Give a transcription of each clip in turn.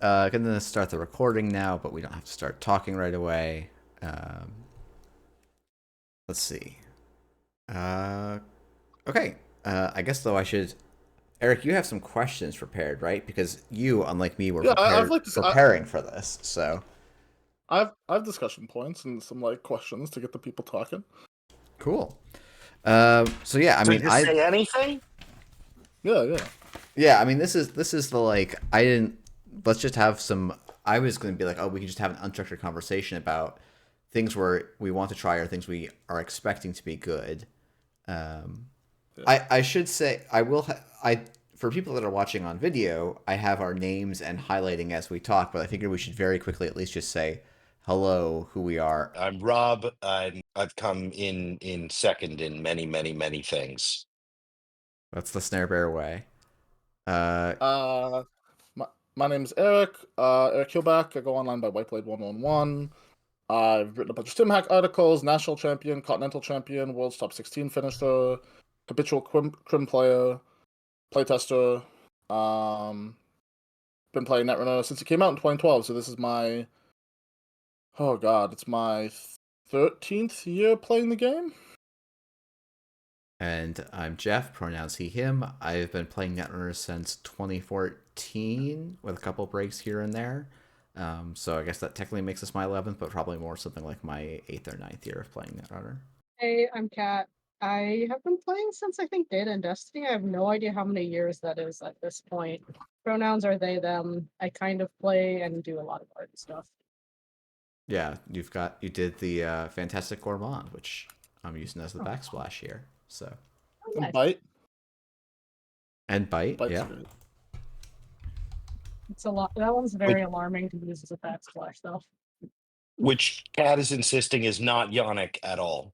gonna start the recording now, but we don't have to start talking right away. Let's see. Okay. I guess though I should. Eric, you have some questions prepared, right? Because you, unlike me, were Yeah, I've like this. preparing for this. So I've discussion points and some like questions to get the people talking. cool. So yeah, I So mean, just say anything. Yeah. I mean, this is the like. I didn't. Let's just have some. I was going to be like, oh, we can just have an unstructured conversation about things where we want to try or things we are expecting to be good. I should say I will. I for people that are watching on video, I have our names and highlighting as we talk, but I figured we should very quickly at least just say hello, who we are. I'm Rob. I've come in second in many things. That's the Snare Bear way. Uh, my name's Eric. Eric Kilback. I go online by Whiteblade111. I've written a bunch of StimHack articles. National champion, continental champion, world's top 16 finisher, habitual crim player, playtester. Been playing Netrunner since it came out in 2012. So this is my it's my 13th year playing the game. And I'm Jeff, pronouns he, him. I've been playing Netrunner since 2014, with a couple breaks here and there. So I guess that technically makes this my 11th, but probably more something like my 8th or 9th year of playing Netrunner. Hey, I'm Kat. I have been playing since I think Data and Destiny. I have no idea how many years that is at this point. Pronouns are they, them. I kind of play and do a lot of art and stuff. Yeah, you did the Fantastic Gourmand, which I'm using as the backsplash here. So And Byte. And Byte, Byte's yeah. great. It's a lot. That one's very alarming to use as a backsplash, though. Which Kat is insisting is not Yannick at all.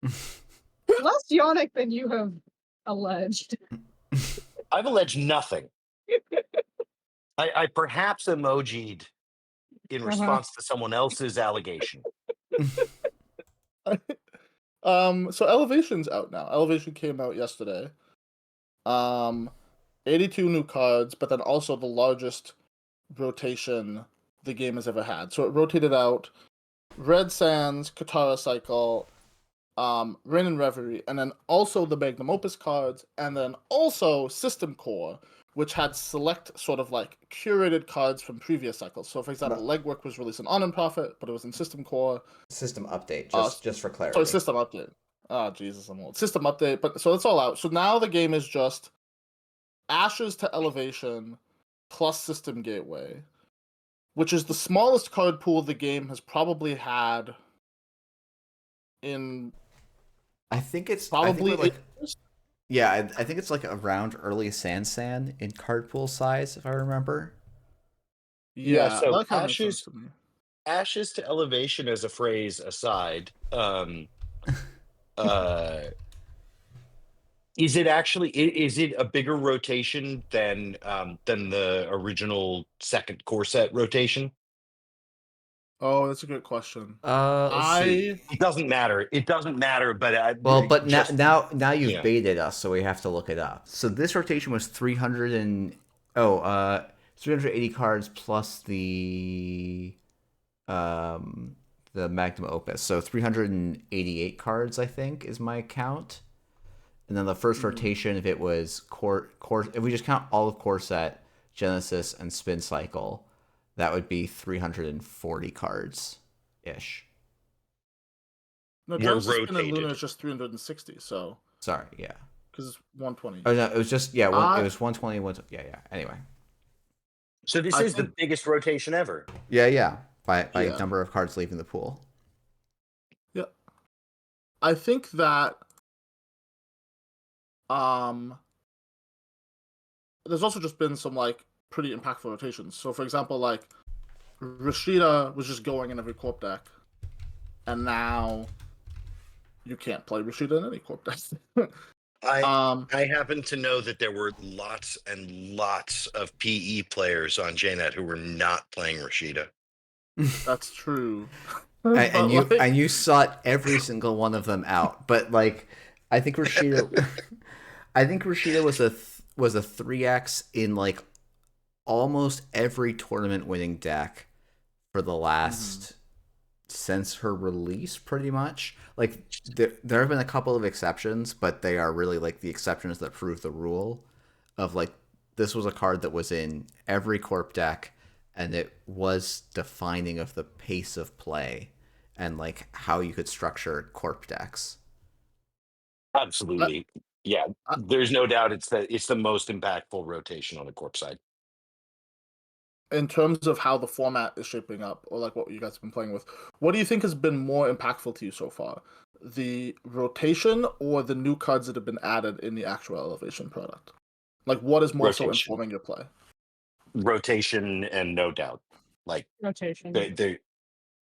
Less Yannick than you have alleged. I've alleged nothing. I perhaps emojied in response to someone else's allegation. So Elevation's out now. Elevation came out yesterday. 82 new cards, but then also the largest rotation the game has ever had. So it rotated out Red Sands, Katara Cycle, Rain and Reverie, and then also the Magnum Opus cards, and then also System Core, which had select sort of like curated cards from previous cycles. So for example, Legwork was released in On and Profit, but it was in System Core. System update, just for clarity. Sorry, System Update. Oh, Jesus, I'm old. System Update, but so it's all out. So now the game is just Ashes to Elevation plus System Gateway, which is the smallest card pool the game has probably had in... I think it's probably... I think it's like around early San in card pool size, if I remember. Yeah, so Ashes to Elevation as a phrase aside, is it a bigger rotation than the original second core set rotation? Oh, that's a good question. It doesn't matter. It doesn't matter. But now you've baited us, so we have to look it up. So this rotation was 380 cards plus the Magnum Opus. So 388 cards, I think, is my count. And then the first rotation, if it was core, if we just count all of Core Set, Genesis, and Spin Cycle, that would be 340 cards ish. No, Genesis Spin and Luna is just 360. So sorry, yeah, because it's 120. Oh no, it was just it was 120. Yeah. Anyway, so this is the biggest rotation ever. Yeah, by number of cards leaving the pool. Yeah, I think that there's also just been some like pretty impactful rotations. So for example, like Rashida was just going in every Corp deck, and now you can't play Rashida in any Corp deck. I happen to know that there were lots and lots of PE players on JNet who were not playing Rashida. That's true. and you sought every single one of them out. But like, I think Rashida was a 3x in like almost every tournament winning deck for the last since her release, pretty much. Like there have been a couple of exceptions, but they are really like the exceptions that prove the rule. Of like, this was a card that was in every Corp deck, and it was defining of the pace of play and like how you could structure Corp decks. Absolutely. Yeah, there's no doubt it's the most impactful rotation on the Corp side. In terms of how the format is shaping up, or like what you guys have been playing with, what do you think has been more impactful to you so far? The rotation or the new cards that have been added in the actual Elevation product? Like, what is more so informing your play? Rotation, and no doubt. Like, Rotation.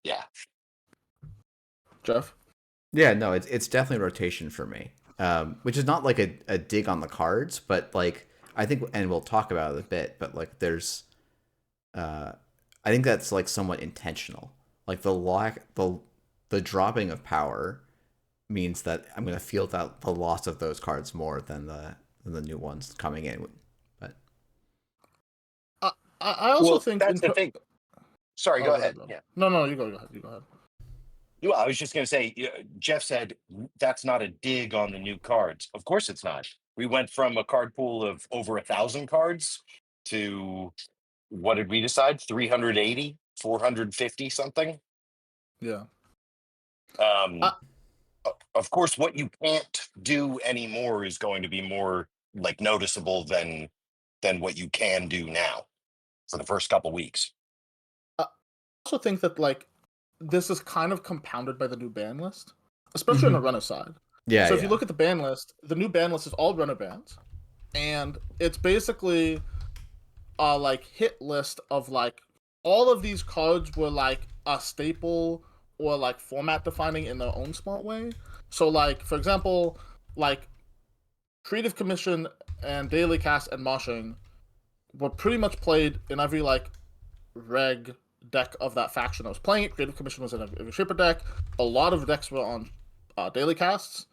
Yeah. Jeff? Yeah, no, it's definitely rotation for me. Which is not like a dig on the cards, but like I think, and we'll talk about it a bit, but like there's I think that's like somewhat intentional. Like the dropping of power means that I'm going to feel that the loss of those cards more than the new ones coming in. But I also think that's the thing. Sorry, go ahead. Yeah. No, you go ahead. You go ahead. Well, I was just going to say, Jeff said that's not a dig on the new cards. Of course it's not. We went from a card pool of over 1,000 cards to, what did we decide? 380, 450 something? Yeah. Of course, what you can't do anymore is going to be more like noticeable than what you can do now for the first couple weeks. I also think that like this is kind of compounded by the new ban list, especially on the runner side. Yeah. So if you look at the ban list, the new ban list is all runner bans, and it's basically a like hit list of like all of these cards were like a staple or like format defining in their own smart way. So like, for example, like Creative Commission and Daily Cast and Moshing were pretty much played in every like reg deck of that faction I was playing it. Creative Commission was in every Shaper deck. A lot of decks were on Daily Casts.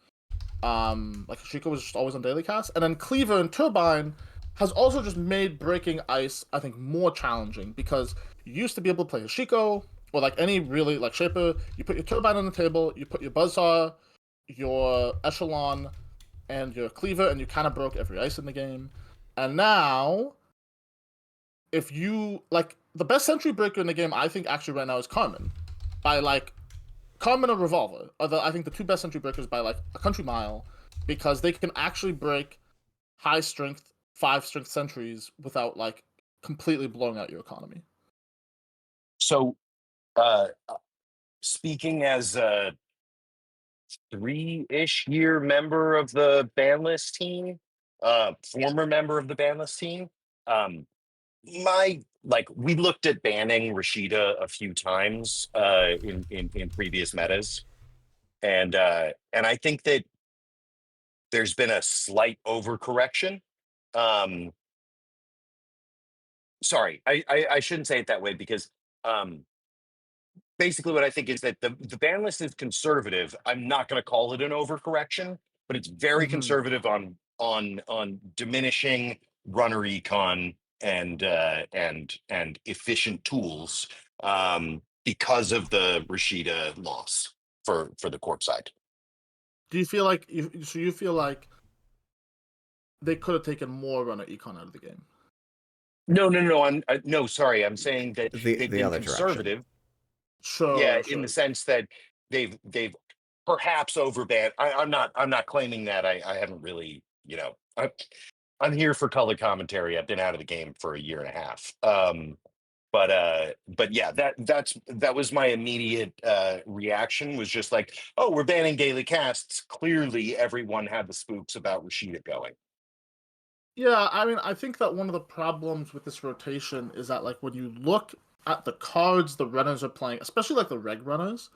Like Hashiko was just always on Daily Casts. And then Cleaver and Turbine has also just made breaking ice, I think, more challenging, because you used to be able to play Hashiko or like any really like Shaper. You put your Turbine on the table, you put your Buzzsaw, your Echelon, and your Cleaver, and you kind of broke every ice in the game. And now, if you like, the best Sentry Breaker in the game, I think actually right now is Carmen, by like Carmen or Revolver are I think the two best Sentry Breakers by like a country mile, because they can actually break high strength 5-strength sentries without like completely blowing out your economy. So, speaking as a 3-ish year member of the ban list team, former member of the ban list team, we looked at banning Rashida a few times in previous metas, and I think that there's been a slight overcorrection. Sorry, I shouldn't say it that way, because basically what I think is that the ban list is conservative. I'm not going to call it an overcorrection, but it's very conservative on diminishing runner econ and efficient tools because of the Rashida loss for the Corp side. Do you feel like you feel like they could have taken more runner econ out of the game? No, sorry. I'm saying that they've been conservative. Direction. Sure. In the sense that they've perhaps overbanned. I'm not claiming that. I haven't really, I'm here for color commentary. I've been out of the game for a year and a half. But yeah, that was my immediate reaction, was just like, oh, we're banning daily casts. Clearly everyone had the spooks about Rashida going. Yeah, I mean, I think that one of the problems with this rotation is that, like, when you look at the cards the runners are playing, especially like the reg runners,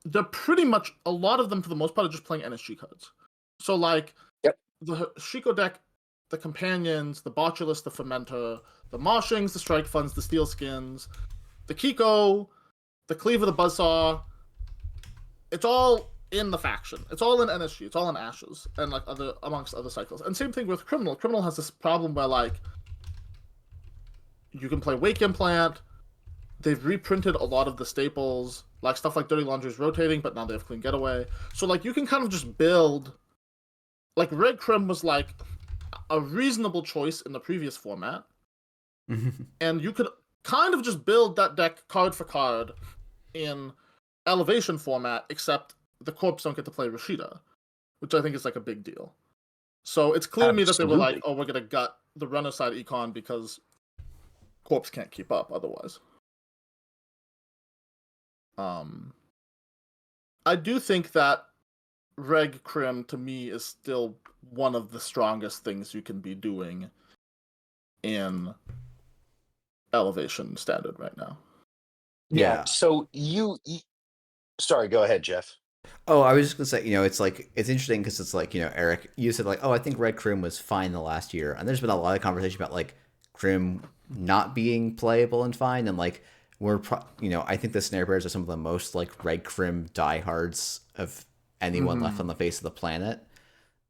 they're pretty much, a lot of them for the most part are just playing NSG cards. So like, the Shiko deck, the Companions, the Botulus, the Fermenter, the Moshings, the Strike Funds, the Steel Skins, the Kiko, the Cleaver, the Buzzsaw, it's all in the faction. It's all in NSG. It's all in Ashes, and like amongst other cycles. And same thing with Criminal. Criminal has this problem where like you can play Wake Implant. They've reprinted a lot of the staples, like stuff like Dirty Laundry is rotating, but now they have Clean Getaway. So like you can kind of just build. Like Red Crim was like a reasonable choice in the previous format, and you could kind of just build that deck card for card in Elevation format, except the Corps don't get to play Rashida, which I think is like a big deal. So it's clear to me that they were like, Absolutely. oh, we're gonna gut the runner side econ because Corps can't keep up otherwise. I do think that Reg Crim to me is still one of the strongest things you can be doing in Elevation Standard right now. Yeah. So sorry, go ahead, Jeff. Oh, I was just gonna say, it's like it's interesting because it's like, Eric, you said like, oh, I think Red Crim was fine the last year, and there's been a lot of conversation about like Crim not being playable and fine, and like I think the Snare Bears are some of the most like Red Crim diehards of anyone left on the face of the planet.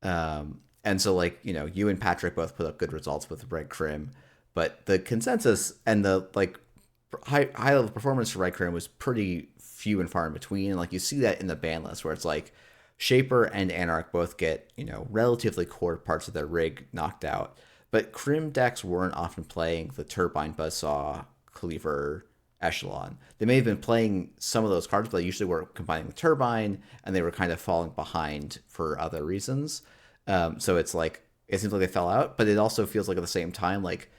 And so like, you and Patrick both put up good results with Red Crim, but the consensus and the like high level performance for Red Crim was pretty few and far in between. And like you see that in the ban list where it's like Shaper and Anarch both get, relatively core parts of their rig knocked out. But Crim decks weren't often playing the Turbine, Buzzsaw, Cleaver, Echelon. They may have been playing some of those cards, but they usually were combining the Turbine, and they were kind of falling behind for other reasons. So it's like, it seems like they fell out, but it also feels like at the same time, like,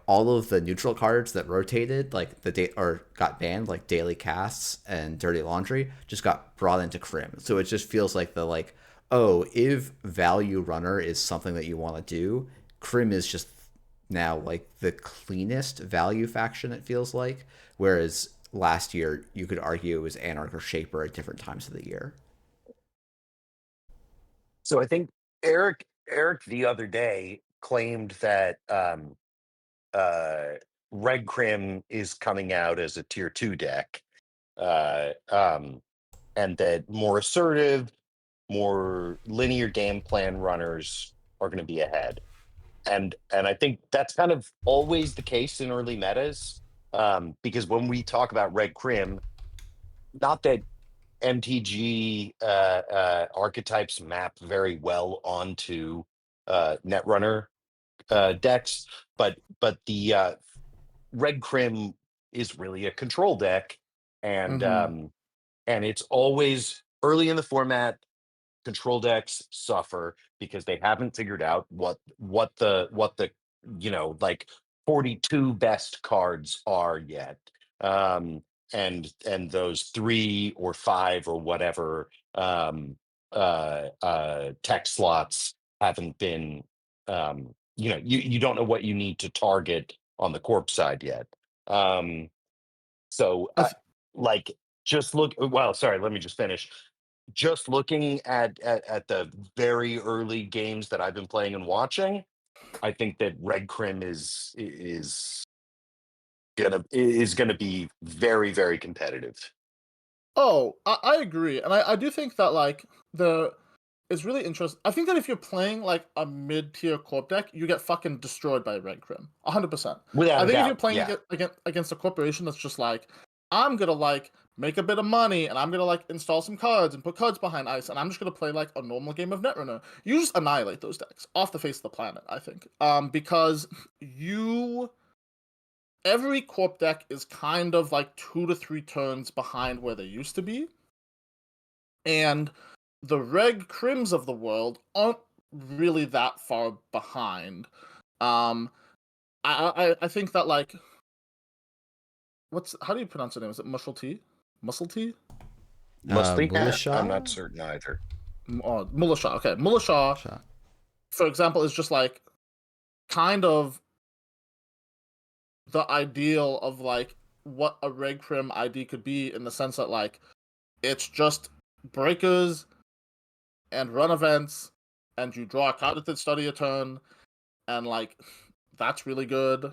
all of the neutral cards that rotated, like or got banned, like Daily Casts and Dirty Laundry, just got brought into Crim. So it just feels like oh, if value runner is something that you want to do, Crim is just now like the cleanest value faction, it feels like. Whereas last year, you could argue it was Anarch or Shaper at different times of the year. So I think Eric the other day claimed that Red Crim is coming out as a tier 2 deck, and that more assertive, more linear game plan runners are going to be ahead. And I think that's kind of always the case in early metas, because when we talk about Red Crim, not that MTG archetypes map very well onto Netrunner decks, but the Red Crim is really a control deck, and it's always early in the format. Control decks suffer because they haven't figured out what the like 42 best cards are yet. And those 3 or 5 or whatever tech slots haven't been, you don't know what you need to target on the Corp side yet. So like just look, well, sorry, let me just finish. Just looking at the very early games that I've been playing and watching, I think that Red Crim is gonna be very, very competitive. Oh, I agree, and I do think that like it's really interesting. I think that if you're playing like a mid-tier Corp deck, you get fucking destroyed by Red Crim, 100%. Without I a think if you're doubt, playing yeah. against a corporation that's just like, I'm gonna like make a bit of money and I'm gonna like install some cards and put cards behind ice and I'm just gonna play like a normal game of Netrunner, you just annihilate those decks off the face of the planet, I think. Because every Corp deck is kind of like 2 to 3 turns behind where they used to be. And the Reg Crims of the world aren't really that far behind. I think that like how do you pronounce the name? Is it Muscle T? Muscle T? Mostly, I'm not Militia? certain either. Oh, Mullah Shah. Okay, Mullah Shah, for example, is just like kind of the ideal of like what a Reg Crim ID could be, in the sense that like it's just breakers and run events, and you draw a card at the start of your turn, and like that's really good.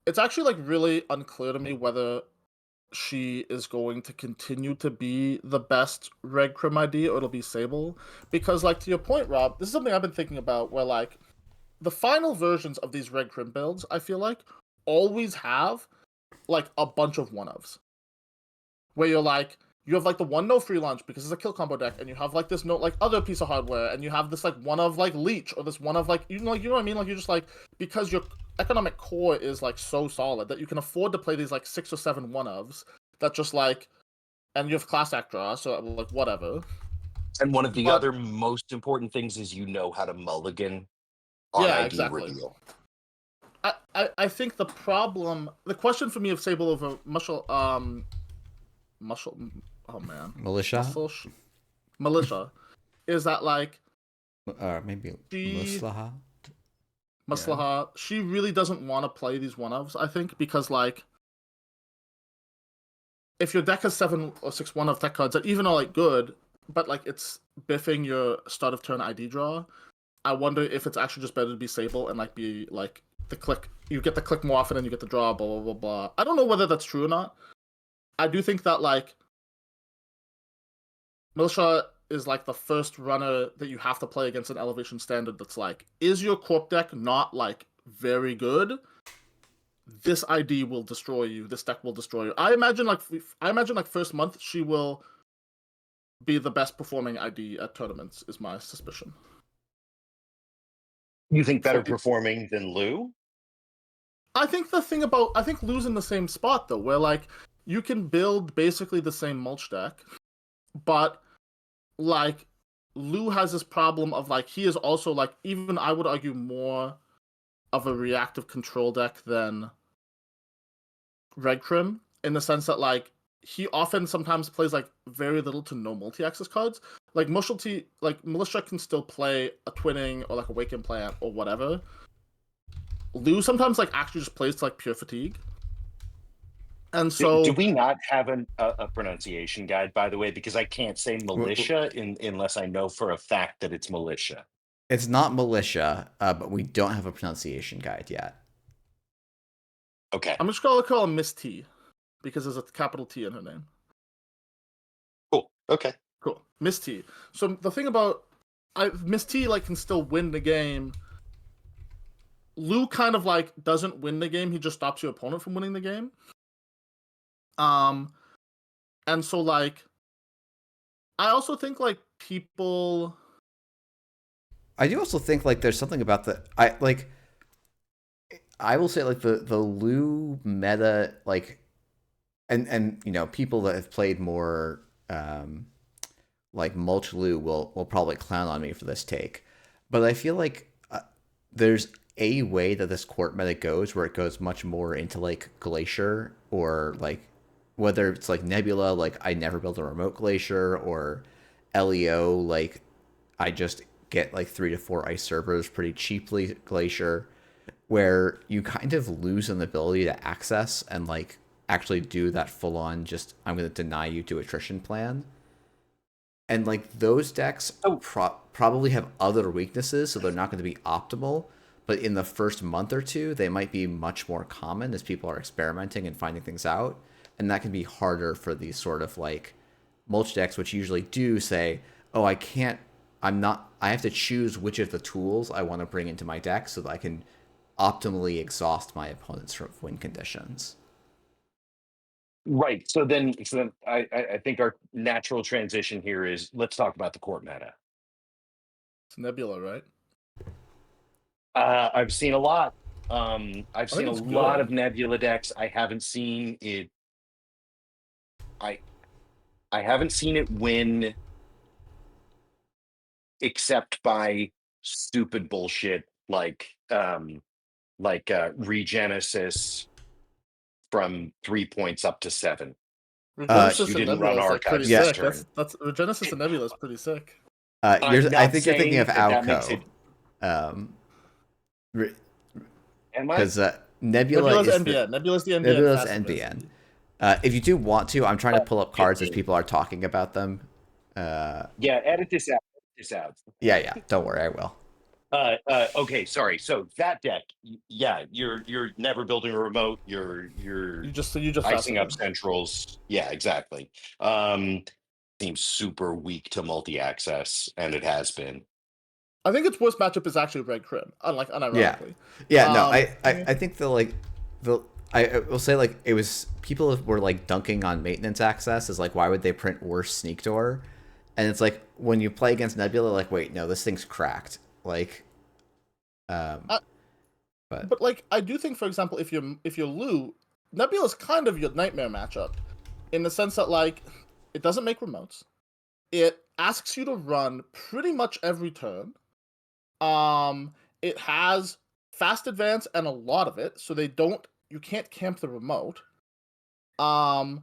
It's actually like really unclear to me whether she is going to continue to be the best Red Crim ID or it'll be Sable, because like to your point, Rob, this is something I've been thinking about, where like the final versions of these Red Crim builds, I feel like, always have like a bunch of one-ofs. Where you're like, you have like the one no free lunch because it's a kill combo deck, and you have like this no like other piece of hardware, and you have this like one of like leech, or this one of like you know what I mean? Like you're just like, because your economic core is like so solid that you can afford to play these like 6 or 7 one-ofs that just like, and you have class act draw, so like whatever. And one of the But- other most important things is you know how to mulligan on Yeah, ID exactly. reveal. I think the question for me of Sable over Muscle, oh man, Militia? Militia, is that like Maybe she- Muslaha? Maslaha, she really doesn't want to play these one-ofs, I think, because like if your deck has 7 or 6 one-off deck cards that even are like good, but like it's biffing your start of turn ID draw, I wonder if it's actually just better to be Sable and like be like the click, you get the click more often and you get the draw, blah blah blah blah. I don't know whether that's true or not. I do think that like Militia is like the first runner that you have to play against an elevation standard that's like, is your Corp deck not like very good? This ID will destroy you. This deck will destroy you. I imagine like first month she will be the best performing ID at tournaments, is my suspicion. You think better So- performing than Lou? I think Lou's in the same spot though, where like you can build basically the same mulch deck, but like Lou has this problem of like he is also like, even I would argue, more of a reactive control deck than Red Crim, in the sense that like he often sometimes plays like very little to no multi-access cards. Like Militia can still play a Twinning or like a Awakened Plant or whatever. Lou sometimes like actually just plays to like pure fatigue. And so Do we not have a pronunciation guide, by the way? Because I can't say militia unless I know for a fact that it's militia. It's not Militia, but we don't have a pronunciation guide yet. Okay, I'm just gonna call her Miss T because there's a capital T in her name. cool. Okay. Cool. Miss T. So the thing about Miss T like can still win the game. Lou kind of like doesn't win the game, he just stops your opponent from winning the game. And so like I also think like people I do also think like there's something about I will say like the Lou meta, like, and you know, people that have played more like Mulch Lou will probably clown on me for this take, but I feel like there's a way that this Corp meta goes where it goes much more into like Glacier, or like whether it's like Nebula, like I never built a remote Glacier, or LEO, like I just get like 3 to 4 ice servers pretty cheaply Glacier, where you kind of lose an ability to access and like actually do that full on just I'm going to deny you to attrition plan. And like those decks probably have other weaknesses, so they're not going to be optimal. But in the first month or two, they might be much more common as people are experimenting and finding things out. And that can be harder for these sort of like mulch decks, which usually do say, oh, I have to choose which of the tools I want to bring into my deck so that I can optimally exhaust my opponent's win conditions. Right. So then I think our natural transition here is, let's talk about the Corp meta. it's Nebula, right? I've seen a lot. I've seen a it's lot good. of Nebula decks. I haven't seen it. I haven't seen it win, except by stupid bullshit like Regenesis from 3 points up to 7. Regenesis you and didn't Nebula run is like pretty archives sick. this turn. That's Regenesis and Nebula is pretty sick. I'm I not think you're thinking of saying that makes it- Alco. Am I? Because Nebula Nebula's is NBN. Nebula's the NBN. Nebula's passive is. NBN. If you do want to, I'm trying to pull up cards as people are talking about them. Yeah, edit this out. Yeah, don't worry, I will. Okay, sorry. So that deck, yeah, you're never building a remote. You're You just icing up passive. centrals. Yeah, exactly. Seems super weak to multi-access, and it has been. I think its worst matchup is actually Red Crim, unironically. No, I think I will say like it was people were like dunking on maintenance access is like why would they print worse sneak door, and it's like when you play against Nebula like wait no this thing's cracked like, but like I do think for example if you're Lou, Nebula's kind of your nightmare matchup, in the sense that like it doesn't make remotes, it asks you to run pretty much every turn. It has fast advance and a lot of it, so you can't camp the remote. And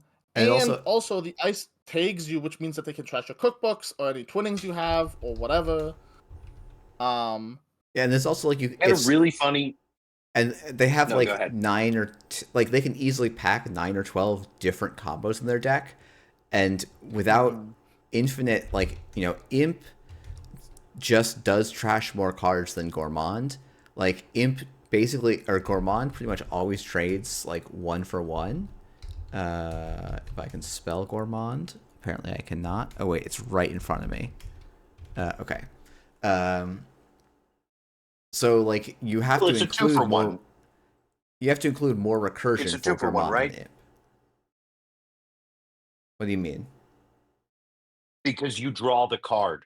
also the ice tags you, which means that they can trash your cookbooks or any twinnings you have or whatever. Yeah, and there's also like it's really funny. And they have No, like 9 or like they can easily pack 9 or 12 different combos in their deck, and without infinite like Imp just does trash more cards than Gourmand. Like Imp basically or Gourmand pretty much always trades like 1 for 1. If I can spell Gourmand, apparently I cannot. Oh wait, it's right in front of me. Okay. So like you have to include more. You have to include more recursion. It's a 2 for 1, right? What do you mean? Because you draw the card.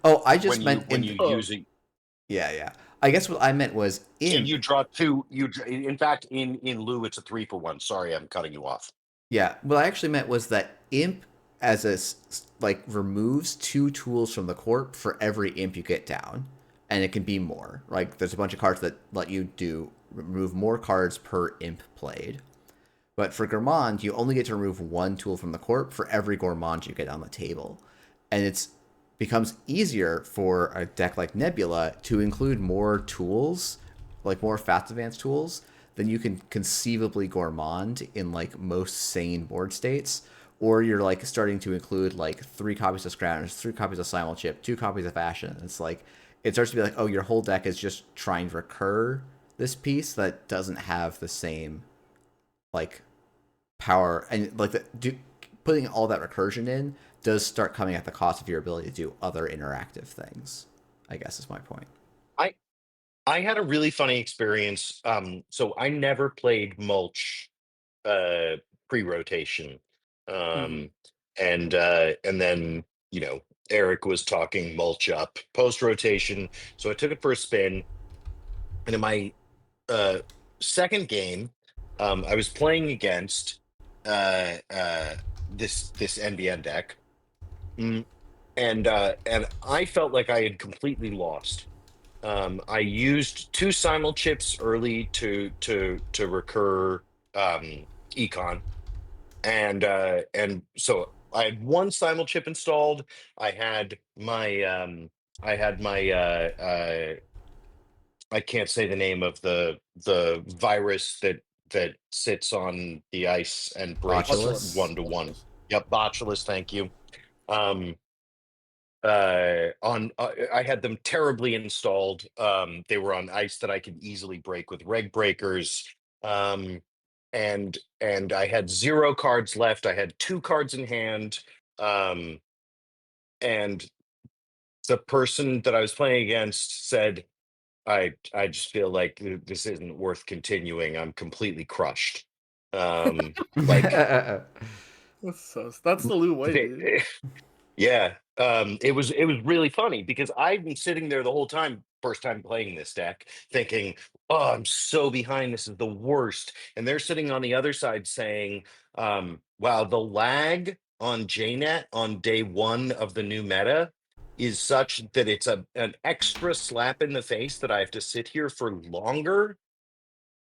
Oh, I just meant when you using. Yeah. I guess what I meant was So you draw 2. In fact, in Lou, it's a 3 for 1. Sorry, I'm cutting you off. Yeah, what I actually meant was that Imp as a like removes 2 tools from the Corp for every Imp you get down, and it can be more. Like there's a bunch of cards that let you remove more cards per Imp played. But for Gourmand, you only get to remove 1 tool from the Corp for every Gourmand you get on the table. And it becomes easier for a deck like Nebula to include more tools, like more fast advance tools, than you can conceivably Gourmand in like most sane board states. Or you're like starting to include like 3 copies of Scroungers, 3 copies of Simulchip, 2 copies of Ashen. It's like, it starts to be like, oh, your whole deck is just trying to recur this piece that doesn't have the same like power, and like putting all that recursion in does start coming at the cost of your ability to do other interactive things, I guess is my point. I had a really funny experience. So I never played Mulch pre-rotation. And then Eric was talking Mulch up post-rotation, so I took it for a spin, and in my second game, I was playing against this NBN deck, and I felt like I had completely lost. I used 2 Simulchips early to recur Econ, and so I had 1 Simulchip installed. I had my I can't say the name of the virus that sits on the ice and breaks Botulus? 1-to-1. Yep, Botulus. Thank you. I had them terribly installed. They were on ice that I could easily break with reg breakers. And I had 0 cards left. I had 2 cards in hand. And the person that I was playing against said, I just feel like this isn't worth continuing. I'm completely crushed. Like that's the Lou way, dude. Yeah. It was really funny because I've been sitting there the whole time, first time playing this deck, thinking, oh, I'm so behind. This is the worst. And they're sitting on the other side saying, wow, the lag on JNet on day 1 of the new meta is such that it's an extra slap in the face that I have to sit here for longer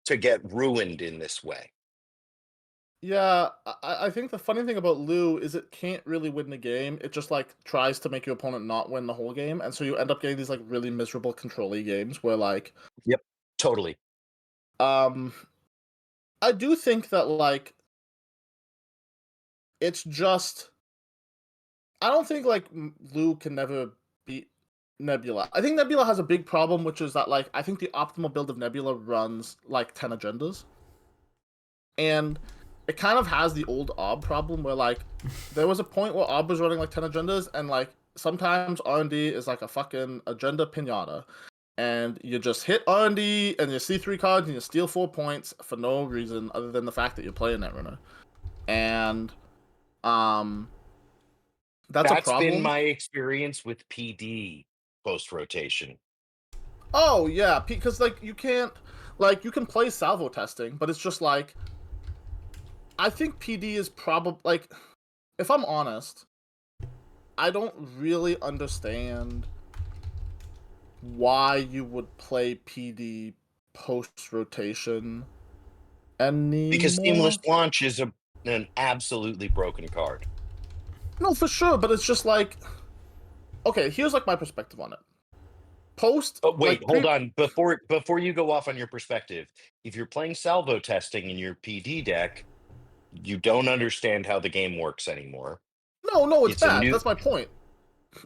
to get ruined in this way. Yeah, I think the funny thing about Lou is it can't really win the game. It just like tries to make your opponent not win the whole game, and so you end up getting these like really miserable control-y games where like. Yep, totally. I do think that like it's just. I don't think like Lou can never beat Nebula. I think Nebula has a big problem, which is that like I think the optimal build of Nebula runs like 10 agendas, and it kind of has the old Ob problem where like there was a point where Ob was running like 10 agendas and like sometimes R&D is like a fucking agenda pinata, and you just hit R&D and you see 3 cards and you steal 4 points for no reason other than the fact that you're playing Netrunner. And that's a problem. been my experience with PD post rotation. Oh yeah, because like you can play salvo testing, but it's just like I think PD is probably like, if I'm honest, I don't really understand why you would play PD post rotation anymore. Because Seamless Launch is an absolutely broken card. No, for sure, but it's just like, okay, here's like my perspective on it. Post. Oh, wait, like, hold on. Before you go off on your perspective, if you're playing salvo testing in your PD deck, you don't understand how the game works anymore. No, it's bad. That's my point.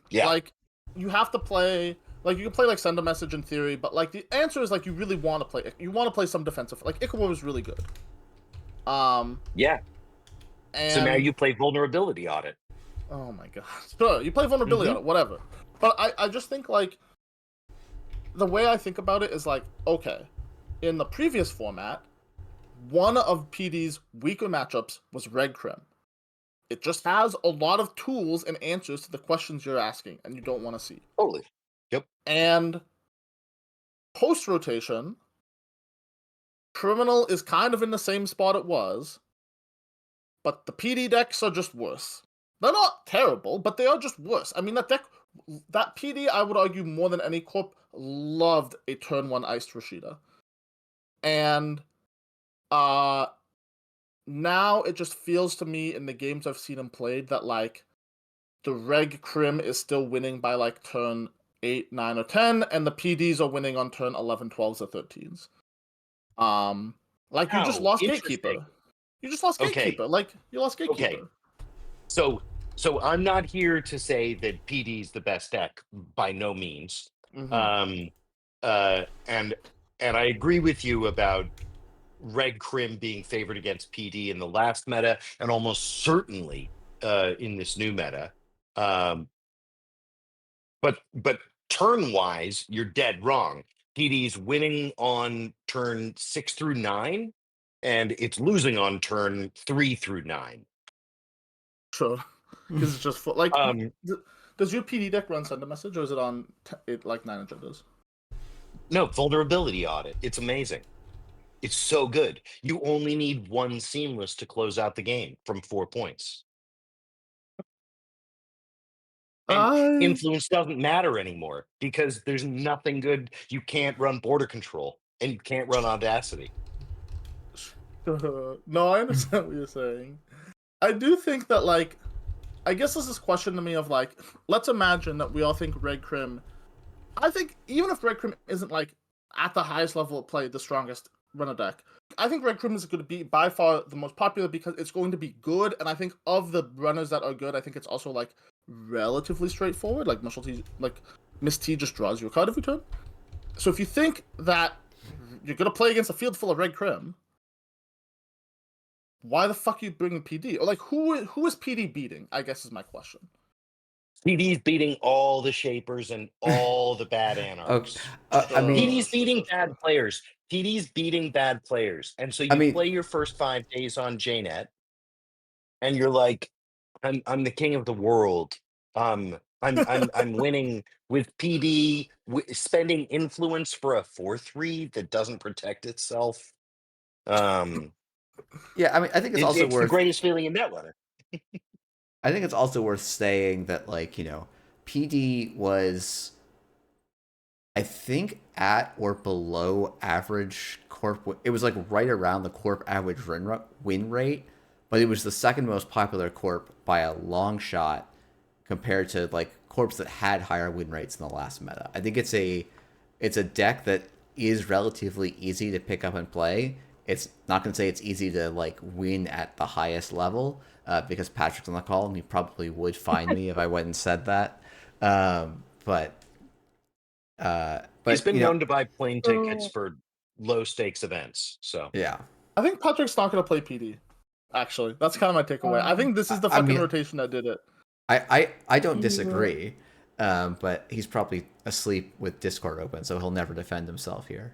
Yeah. Like, you have to play. Like, you can play like Send a Message in theory, but like the answer is like you really want to play. You want to play some defensive. Like Ichor is really good. Yeah. And, so now you play Vulnerability Audit. Oh my god. Sure, you play Vulnerability on it, whatever. But I just think like the way I think about it is like, okay, in the previous format, one of PD's weaker matchups was Red Crim. It just has a lot of tools and answers to the questions you're asking and you don't want to see. Totally. Yep. And post rotation, Criminal is kind of in the same spot it was, but the PD decks are just worse. They're not terrible, but they are just worse. I mean, that PD, I would argue more than any Corp, loved a turn 1 Iced Rashida. And now it just feels to me in the games I've seen him played that like the Reg Crim is still winning by like turn 8, 9, or 10, and the PDs are winning on turn 11, 12s, or 13s. Like you just lost Gatekeeper. You just lost Gatekeeper. Like you lost Gatekeeper. Okay. So I'm not here to say that PD is the best deck by no means. And I agree with you about Red Crim being favored against PD in the last meta, and almost certainly in this new meta. But turn wise, you're dead wrong. PD's winning on turn 6 through 9, and it's losing on turn 3 through 9. Sure, because it's just like. Does your PD deck run Send a Message, or is it on like 9 agendas? No, Vulnerability Audit. It's amazing. It's so good. You only need 1 Seamless to close out the game from 4 points. And influence doesn't matter anymore because there's nothing good. You can't run Border Control and you can't run Audacity. No, I understand what you're saying. I do think that, like, I guess there's this question to me of, like, let's imagine that we all think Red Crim. I think even if Red Crim isn't, like, at the highest level of play, the strongest runner deck, I think Red Crim is going to be by far the most popular because it's going to be good, and I think of the runners that are good, I think it's also, like, relatively straightforward. Like, Miss T just draws you a card every turn. So if you think that you're going to play against a field full of Red Crim, why the fuck are you bringing PD? Or, like, who is PD beating, I guess is my question. PD's beating all the Shapers and all the bad Anarchs. I mean, PD's beating bad players. PD's beating bad players. And so you play your first 5 days on JNet, and you're like, I'm the king of the world. I'm winning with PD, spending influence for a 4/3 that doesn't protect itself. Yeah, I mean, I think it's also worth the greatest feeling in Netrunner. I think it's also worth saying that, like, you know, PD was, I think, at or below average Corp. It was like right around the Corp average win rate, but it was the second most popular Corp by a long shot compared to like Corps that had higher win rates in the last meta. I think it's a deck that is relatively easy to pick up and play. It's not going to say it's easy to like win at the highest level because Patrick's on the call and he probably would find me if I went and said that. But he's been known to buy plane tickets for low stakes events. So yeah, I think Patrick's not going to play PD. Actually, that's kind of my takeaway. I think this is the fucking rotation that did it. I don't You- disagree, but he's probably asleep with Discord open, so he'll never defend himself here.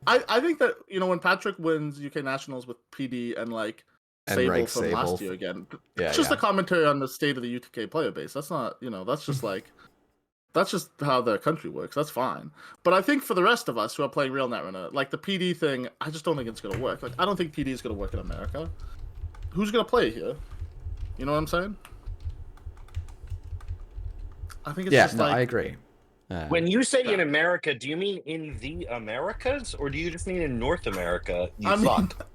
I think that when Patrick wins UK Nationals with PD and like And Sable Reg from Sable. last year again, Yeah, it's just yeah. a commentary on the state of the UK player base. That's not that's just like that's just how the country works. That's fine. But I think for the rest of us who are playing real Netrunner, like the PD thing, I just don't think it's gonna work. Like I don't think PD is gonna work in America. Who's gonna play here? You know what I'm saying? I think it's Yeah, just no, like I agree. When you say in America, do you mean in the Americas, or do you just mean in North America? You I mean, fuck.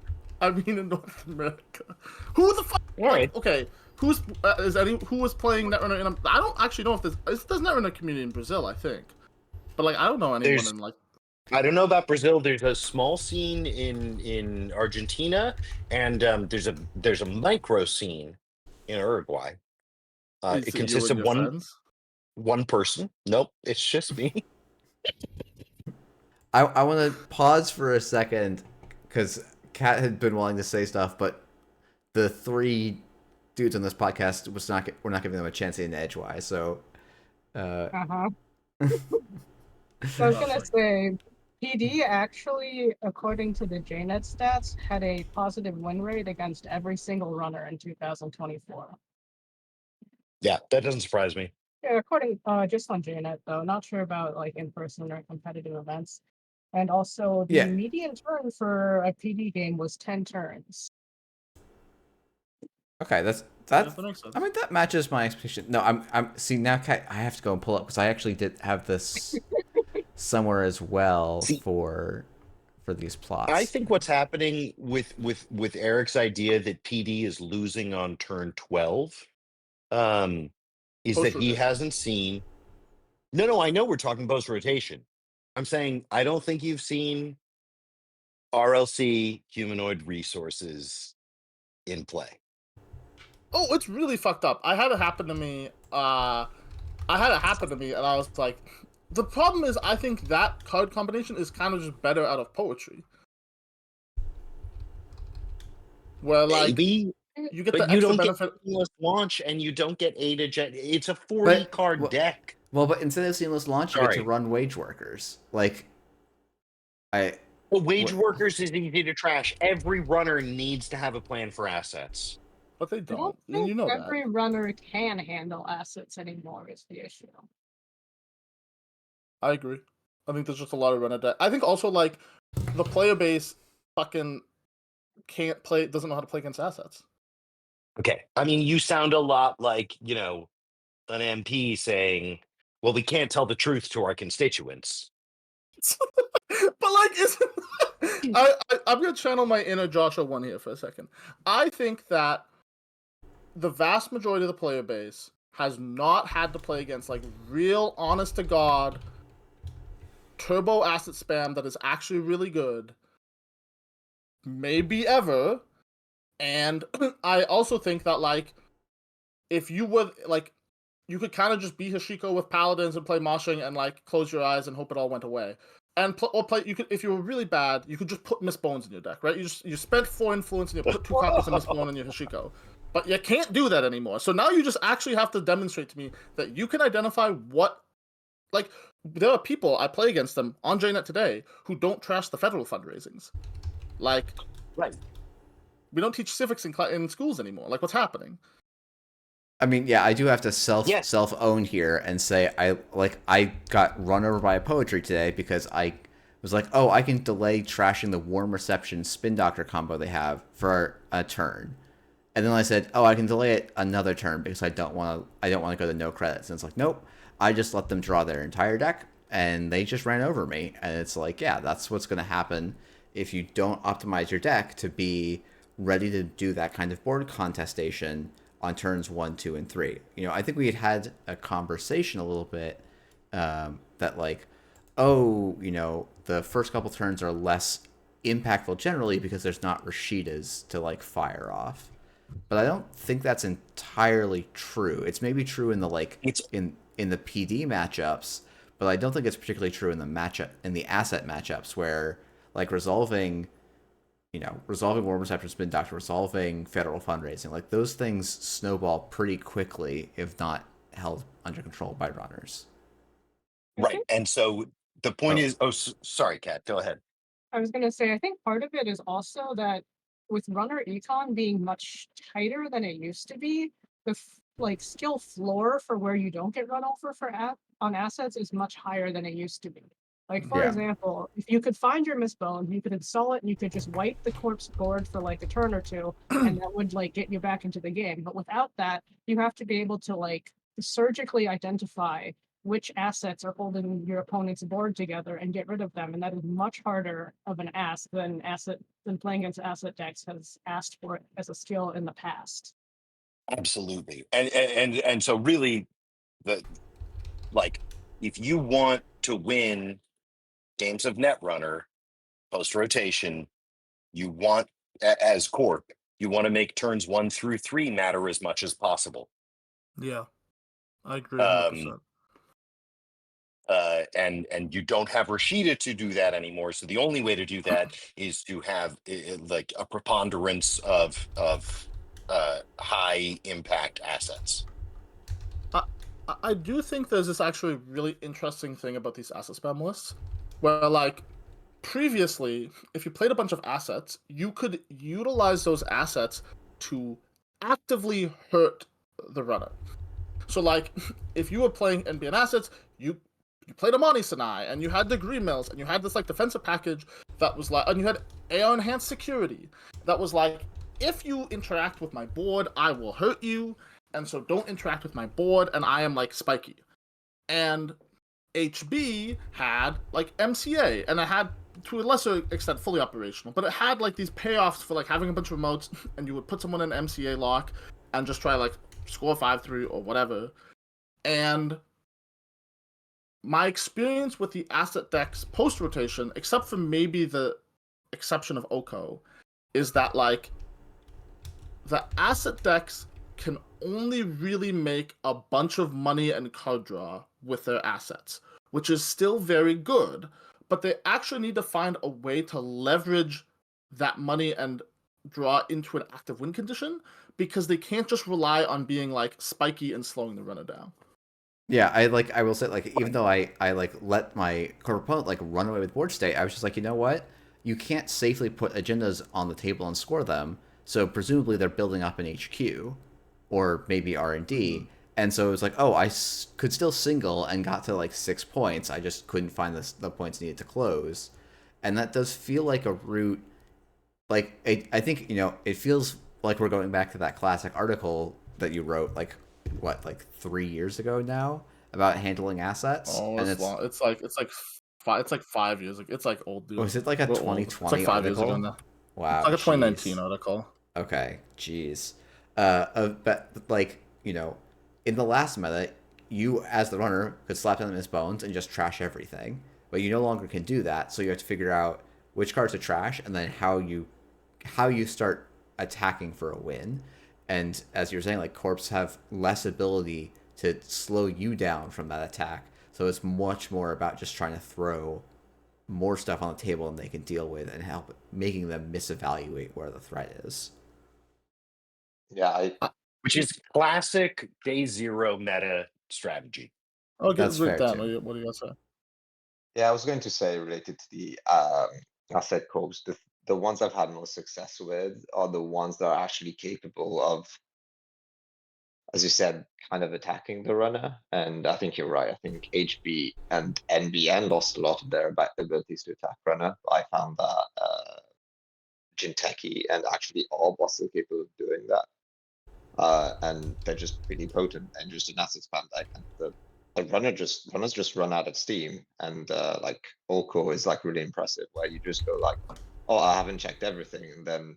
I mean in North America. Who the fuck? All right. Okay, who was playing Netrunner in? I don't actually know if there's Netrunner community in Brazil. I think, but like I don't know anyone There's- in like. I don't know about Brazil. There's a small scene in Argentina, and there's a micro scene in Uruguay. Is It it you consists and of your friends? one person. Nope, it's just me. I want to pause for a second because Kat had been wanting to say stuff, but the three dudes on this podcast we're not giving them a chance in edgewise. So, Uh-huh. So I was gonna say, PD actually, according to the JNet stats, had a positive win rate against every single runner in 2024. Yeah, that doesn't surprise me. Yeah, according just on JNet though, not sure about like in-person or competitive events. And also the Yeah. median turn for a PD game was 10 turns. okay, that makes sense. I mean, that matches my expectation. No, I'm see now, Kat, I have to go and pull up because I actually did have this somewhere as well See, for these plots. I think what's happening with Eric's idea that PD is losing on turn 12, is that he Post-rotation. hasn't seen. No, I know we're talking post rotation. I'm saying I don't think you've seen RLC humanoid resources in play. Oh, it's really fucked up. I had it happen to me. I had it happen to me, and I was like, the problem is, I think that card combination is kind of just better out of poetry. Where like Maybe, you get but the you extra don't get benefit. seamless launch, and you don't get A to Jet. It's a 40 card well, deck. well, but instead of seamless launch, you get to Sorry. run wage workers. Like, Well, wage what- workers is easy to trash. Every runner needs to have a plan for assets. But they I don't don't. And think you know every that. runner can handle assets anymore is the issue. I agree. I think there's just a lot of runner deck. I think also like the player base fucking can't play. Doesn't know how to play against assets. Okay. I mean, you sound a lot like, an MP saying, well, we can't tell the truth to our constituents. But like, isn't I'm gonna channel my inner Joshua one here for a second. I think that the vast majority of the player base has not had to play against like real, honest to god, turbo asset spam that is actually really good, maybe ever. And I also think that like, if you would like, you could kind of just be Hashiko with paladins and play moshing and like close your eyes and hope it all went away. And or play you could if you were really bad, you could just put Miss Bones in your deck, right? You spent 4 influence and you put 2 copies of Miss Bone in your Hashiko. But you can't do that anymore. So now you just actually have to demonstrate to me that you can identify what like there are people I play against them on JNet today who don't trash the federal fundraisings. Like Right. we don't teach civics in schools anymore. Like what's happening? I mean, yeah, I do have to Yes. self own here and say I got run over by a poetry today because I was like, oh, I can delay trashing the warm reception spin doctor combo they have for a turn, and then I said, oh, I can delay it another turn because I don't want to go to no credits, and it's like, nope, I just let them draw their entire deck and they just ran over me, and it's like, yeah, that's what's going to happen if you don't optimize your deck to be ready to do that kind of board contestation on turns 1, 2, and 3. I think we had a conversation a little bit that like, oh, the first couple turns are less impactful generally because there's not Rashidas to like fire off. But I don't think that's entirely true. It's maybe true in the like in the PD matchups, but I don't think it's particularly true in the asset matchups where like resolving resolving war reception spin doctrine, resolving federal fundraising, like those things snowball pretty quickly if not held under control by runners. Right. And so the point Oh. is, sorry, Kat, go ahead. I was going to say, I think part of it is also that with runner econ being much tighter than it used to be, the skill floor for where you don't get run over on assets is much higher than it used to be. Like, for example, if you could find your misbone, you could install it and you could just wipe the corpse board for like a turn or two, and that would like get you back into the game. But without that, you have to be able to like surgically identify which assets are holding your opponent's board together and get rid of them. And that is much harder of an ask than playing against asset decks has asked for it as a skill in the past. Absolutely. And so really if you want to win games of Netrunner post rotation, you want, as Corp, you want to make turns 1 through 3 matter as much as possible. Yeah, I agree 100%. And you don't have Rashida to do that anymore. So the only way to do that is to have like a preponderance of high impact assets. I do think there's this actually really interesting thing about these asset spam lists, where like previously, if you played a bunch of assets, you could utilize those assets to actively hurt the runner. So like, if you were playing NBN assets, you played Amani Sinai, and you had degree mills, and you had this like defensive package that was like, and you had AR enhanced security that was like, if you interact with my board, I will hurt you, and so don't interact with my board, and I am like spiky. And HB had like MCA, and it had to a lesser extent fully operational, but it had like these payoffs for like having a bunch of remotes, and you would put someone in MCA lock and just try like score 5-3 or whatever. And my experience with the asset decks post rotation, except for maybe the exception of Oko, is that like the asset decks can only really make a bunch of money and card draw with their assets, which is still very good, but they actually need to find a way to leverage that money and draw into an active win condition, because they can't just rely on being like spiky and slowing the runner down. Yeah, I will say, like, even though I like let my core opponent like run away with board state, I was just like, you know what? You can't safely put agendas on the table and score them, so presumably they're building up an HQ, or maybe R&D, and so it was like, oh, could still single and got to like 6 points. I just couldn't find the points needed to close, and that does feel like a route. Like I think it feels like we're going back to that classic article that you wrote like 3 years ago now about handling assets. Oh, and it's long. It's like 5 years. It's like old, dude. Was it like a 2020 It's like 5 years article? ago now. Wow, It's like a 2019 jeez. article. Okay, jeez. But like in the last meta, you as the runner could slap down his bones and just trash everything, but you no longer can do that. So you have to figure out which cards to trash and then how you start attacking for a win. And as you're saying, like corps have less ability to slow you down from that attack. So it's much more about just trying to throw more stuff on the table than they can deal with and help making them misevaluate where the threat is. Yeah, which is classic day zero meta strategy. Oh, That's fair, Dan. too. What do you guys say? yeah. I was going to say related to the asset corps, the ones I've had most success with are the ones that are actually capable of, as you said, kind of attacking the runner. And I think you're right. I think HB and NBN lost a lot of their abilities to attack runner. I found that Jinteki and actually all bosses are capable of doing that. And they're just really potent and just an asset spam deck. And the runners just run out of steam. And like Oko is like really impressive, where you just go like, oh, I haven't checked everything, and then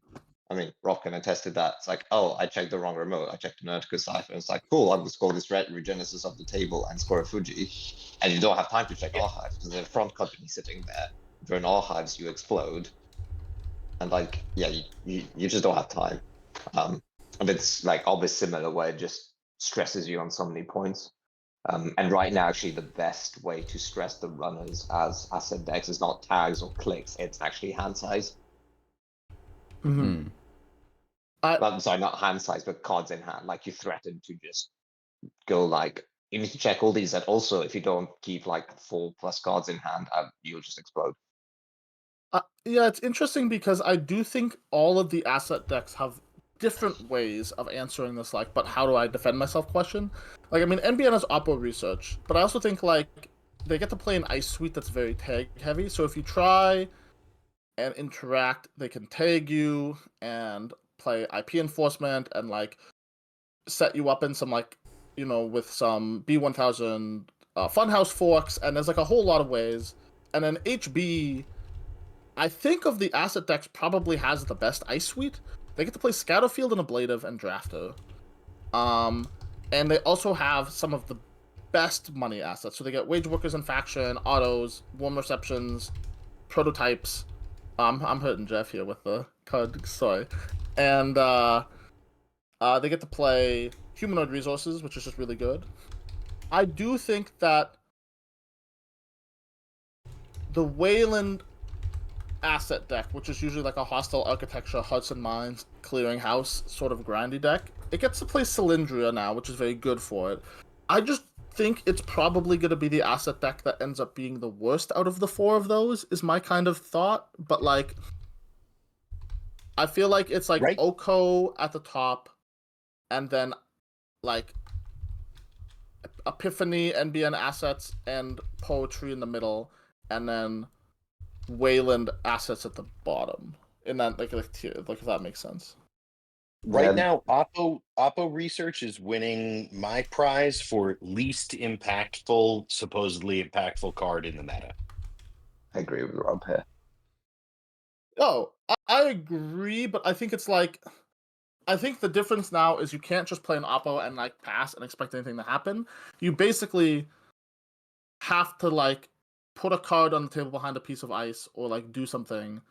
I mean, Rock can attest to that. It's like, oh, I checked the wrong remote. I checked an Urtica Cipher. It's like, cool, I'll score this red Regenesis off the table and score a Fuji. And you don't have time to check archives because there's a front company sitting there. During archives, you explode. And like, yeah, you just don't have time. And it's like always similar, where it just stresses you on so many points. And right now, actually, the best way to stress the runners as asset decks is not tags or clicks. It's actually hand size. Mm. I'm sorry, not hand size, but cards in hand. Like you threaten to just go like you need to check all these. And also, if you don't keep like 4+ cards in hand, you'll just explode. Yeah, it's interesting because I do think all of the asset decks have different ways of answering this, like, but how do I defend myself question. Like, I mean, NBN has Oppo research, but I also think, like, they get to play an ice suite that's very tag heavy. So if you try and interact, they can tag you and play IP enforcement and, like, set you up in some, like, you know, with some B1000 Funhouse forks, and there's, like, a whole lot of ways. And then HB, I think of the asset decks probably has the best ice suite. They get to play Scatterfield and Ablative and Drafter. And they also have some of the best money assets. So they get Wage Workers and Faction, Autos, Warm Receptions, Prototypes. I'm hurting Jeff here with the card, sorry. And they get to play Humanoid Resources, which is just really good. I do think that the Wayland asset deck, which is usually like a Hostile Architecture, Hudson Mines, Clearinghouse sort of grindy deck, it gets to play Cylindria now, which is very good for it. I just think it's probably going to be the asset deck that ends up being the worst out of the 4 of those, is my kind of thought. But, like, I feel like it's like Oko at the top, and then, like, Epiphany, NBN assets, and Poetry in the middle, and then Wayland assets at the bottom. In that, like tier, like, if that makes sense. Right now, Oppo Research is winning my prize for least impactful, supposedly impactful card in the meta. I agree with Rob here. Oh, I agree, but I think it's like, I think the difference now is you can't just play an Oppo and, like, pass and expect anything to happen. You basically have to, like, put a card on the table behind a piece of ice or, like, do something.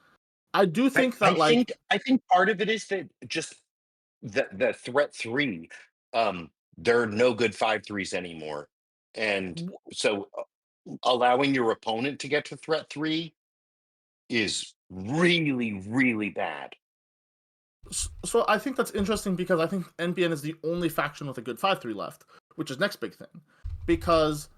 I do think I think part of it is that just the threat 3, there are no good 5/3s anymore, and so allowing your opponent to get to threat 3 is really, really bad. So I think that's interesting because I think NBN is the only faction with a good 5/3 left, which is next big thing. Because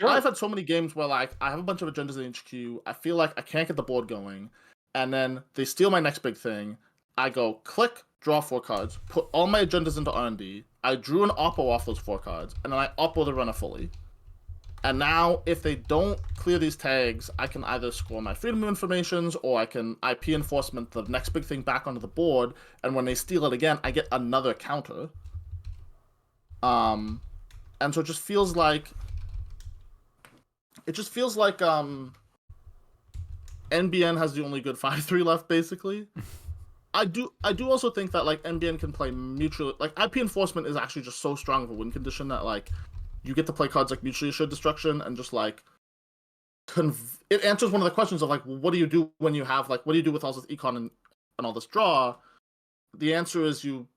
I've had so many games where, like, I have a bunch of agendas in HQ, I feel like I can't get the board going, and then they steal my next big thing. I go click, draw 4 cards, put all my agendas into R&D. I drew an Oppo off those 4 cards, and then I Oppo the runner fully. And now, if they don't clear these tags, I can either score my Freedom of Informations, or I can IP enforcement the next big thing back onto the board, and when they steal it again, I get another counter. And so it just feels like NBN has the only good 5/3 left, basically. I do also think that, like, NBN can play mutual, like, IP enforcement is actually just so strong of a win condition that, like, you get to play cards like Mutually Assured Destruction and just, like, it answers one of the questions of, like, well, what do you do when you have, like, what do you do with all this econ and all this draw? The answer is you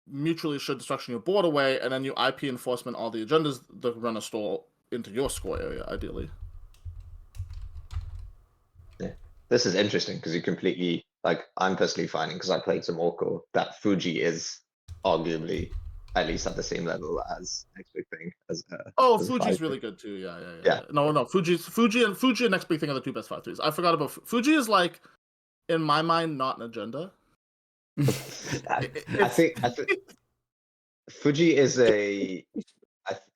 Mutually Assured Destruction your board away, and then you IP enforcement all the agendas the runner stole into your score area, ideally. Yeah, this is interesting because you completely, like, I'm personally finding, because I played some Orko, that Fuji is arguably at least at the same level as next big thing. Fuji's really good too. Yeah. No. Fuji and next big thing are the 2 best 5/3s. I forgot about Fuji. Is, like, in my mind, not an agenda. I think Fuji is a.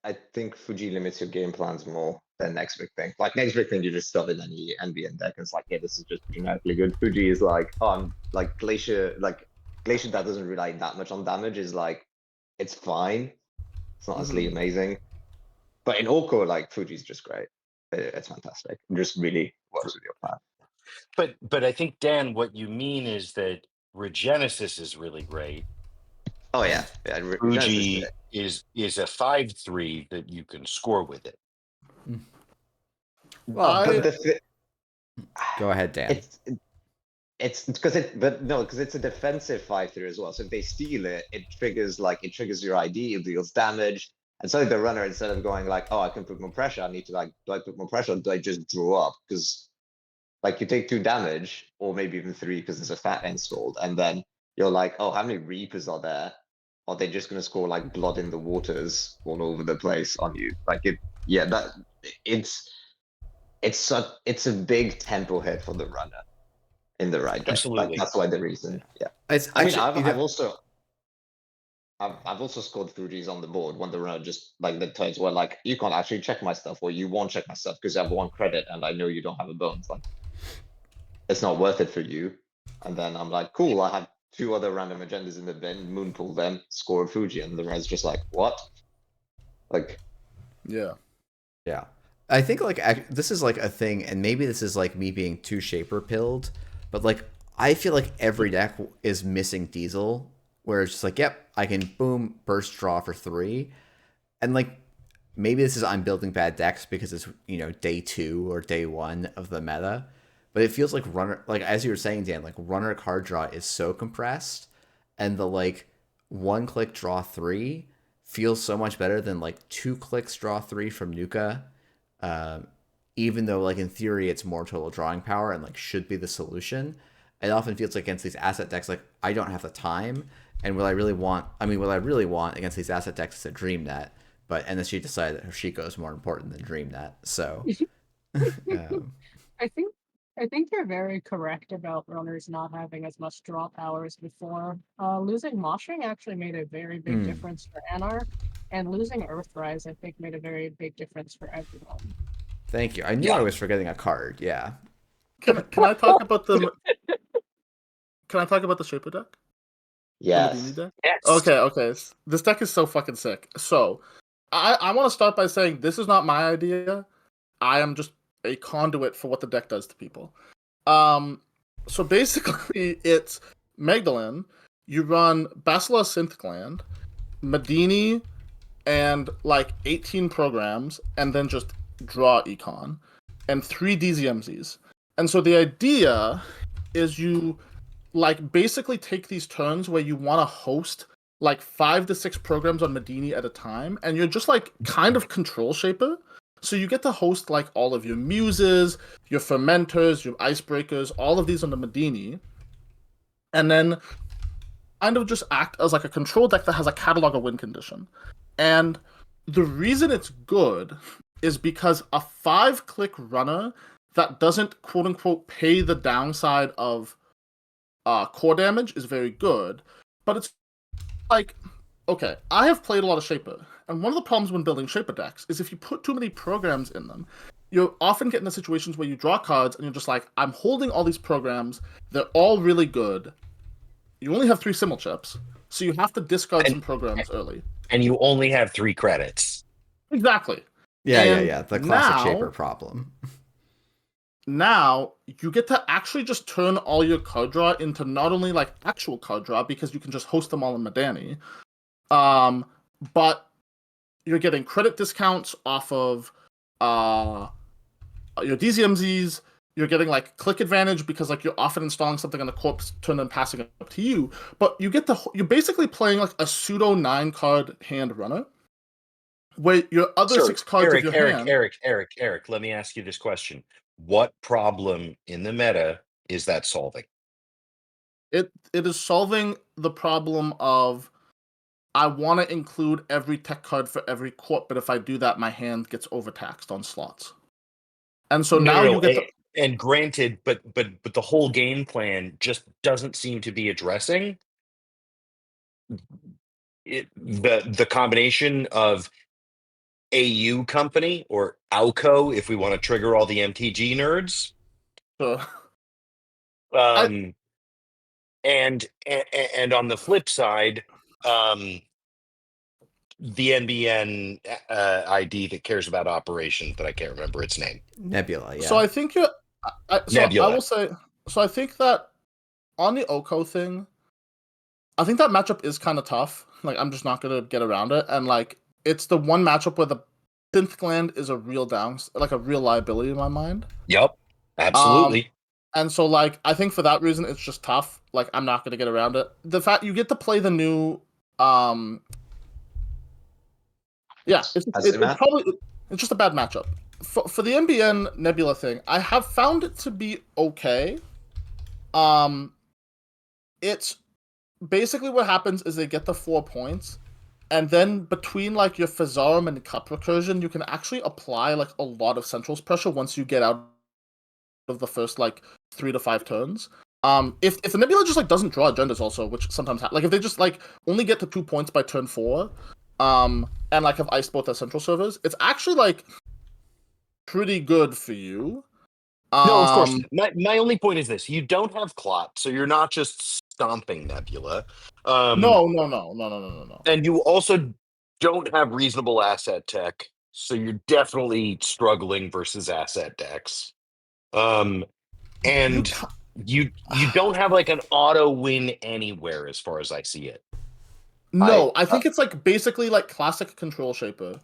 I think Fuji limits your game plans more than next big thing. Like, next big thing, you just stuff in any NBN deck, and it's like, yeah, this is just genetically good. Fuji is like, like Glacier that doesn't rely that much on damage is like, it's fine. It's not necessarily amazing, but in Orko, like, Fuji's just great. It's fantastic. It just really works with your plan. But I think, Dan, what you mean is that Regenesis is really great. Oh yeah, Fuji is a 5/3 that you can score with it. Well, go ahead, Dan. It's because it's a defensive 5/3 as well. So if they steal it, it triggers your ID, it deals damage, and so the runner, instead of going like, oh, I can put more pressure, I need to, like, do I put more pressure, or do I just draw up? Because, like, you take 2 damage, or maybe even 3 because there's a fat installed, and then you're like, oh, how many Reapers are there? Are they just gonna score like Blood in the Waters all over the place on you? Like it's it's a big tempo hit for the runner in the right deck. Like Absolutely. that's why the reason. Yeah. It's I mean, actually, I've also scored 3Gs on the board when the runner just like the turns were like, you can't actually check my stuff, or you won't check my stuff because I have 1 credit and I know you don't have a bones. Like, it's not worth it for you. And then I'm like, cool, I have 2 other random agendas in the bin, moonpool them, score a Fuji, and the rest just like, what? Like, Yeah. yeah. I think like this is like a thing, and maybe this is like me being too shaper pilled, but like I feel like every deck is missing Diesel, where it's just like, yep, I can boom burst draw for 3, and like maybe this is I'm building bad decks because it's day 2 or day 1 of the meta, but it feels like runner, like as you were saying, Dan, like runner card draw is so compressed, and the like 1 click draw 3 feels so much better than like 2 clicks draw 3 from Nuka. Even though like in theory it's more total drawing power and like should be the solution, it often feels like against these asset decks like I don't have the time, and what I really want against these asset decks is a Dream Net, but NSG decided that Hoshiko is more important than Dream Net, so I think I think you're very correct about runners not having as much draw power as before. Losing Moshing actually made a very big difference for Anarch, and losing Earthrise I think made a very big difference for everyone. Thank you. I knew I was forgetting a card. Yeah. Can I talk about the Shaper deck? yes. The Medini deck? Yes. Okay. This deck is so fucking sick. So I want to start by saying this is not my idea. I am just a conduit for what the deck does to people. So basically it's Magdalene, you run Basilisk Synth Gland, Medini, and like 18 programs, and then just draw Econ, and 3 DZMZs. And so the idea is you like basically take these turns where you want to host like 5 to 6 programs on Medini at a time, and you're just like kind of control shaper. So you get to host like all of your muses, your fermenters, your icebreakers, all of these on the Medini, and then kind of just act as like a control deck that has a catalog of win condition. And the reason it's good is because a 5-click runner that doesn't quote unquote pay the downside of core damage is very good. But it's like, okay, I have played a lot of Shaper, and one of the problems when building Shaper decks is if you put too many programs in them, you often get into situations where you draw cards and you're just like, I'm holding all these programs, they're all really good. You only have 3 Simul chips, so you have to discard some programs early. And you only have 3 credits. Exactly. Yeah. The classic Shaper problem. Now you get to actually just turn all your card draw into not only like actual card draw because you can just host them all in Medani, but you're getting credit discounts off of your DZMZs. You're getting like click advantage because like you're often installing something on the Corp's turn and passing it up to you. But you're basically playing like a pseudo 9-card hand runner, where your other 6 cards of your hand. Eric, let me ask you this question. What problem in the meta is that solving? It is solving the problem of I want to include every tech card for every Corp, but if I do that, my hand gets overtaxed on slots. And so you get and granted, but the whole game plan just doesn't seem to be addressing the combination of AU company or AUCO, if we want to trigger all the MTG nerds. And on the flip side, the NBN ID that cares about operations, but I can't remember its name. Nebula, yeah. So I think Nebula. I will say, so I think that on the Oko thing, I think that matchup is kind of tough. Like, I'm just not going to get around it. And like, it's the one matchup where the Synth Gland is a real a real liability in my mind. Yep, absolutely. And so like, I think for that reason, it's just tough. Like, I'm not going to get around it. The fact you get to play the new, it's just a bad matchup. For the NBN Nebula thing, I have found it to be okay. It's basically what happens is they get the 4 points, and then between like your Phasarum and Cup recursion, you can actually apply like a lot of Central's pressure once you get out of the first like 3 to 5 turns. If the Nebula just like doesn't draw agendas also, which sometimes happens, like if they just like only get to 2 points by turn 4, and like have iced both their Central servers, it's actually like pretty good for you. No, of course. My only point is this: you don't have clot, so you're not just stomping Nebula. No. And you also don't have reasonable asset tech, so you're definitely struggling versus asset decks. And you don't have like an auto win anywhere as far as I see it. No, I think it's like basically like classic control shaper.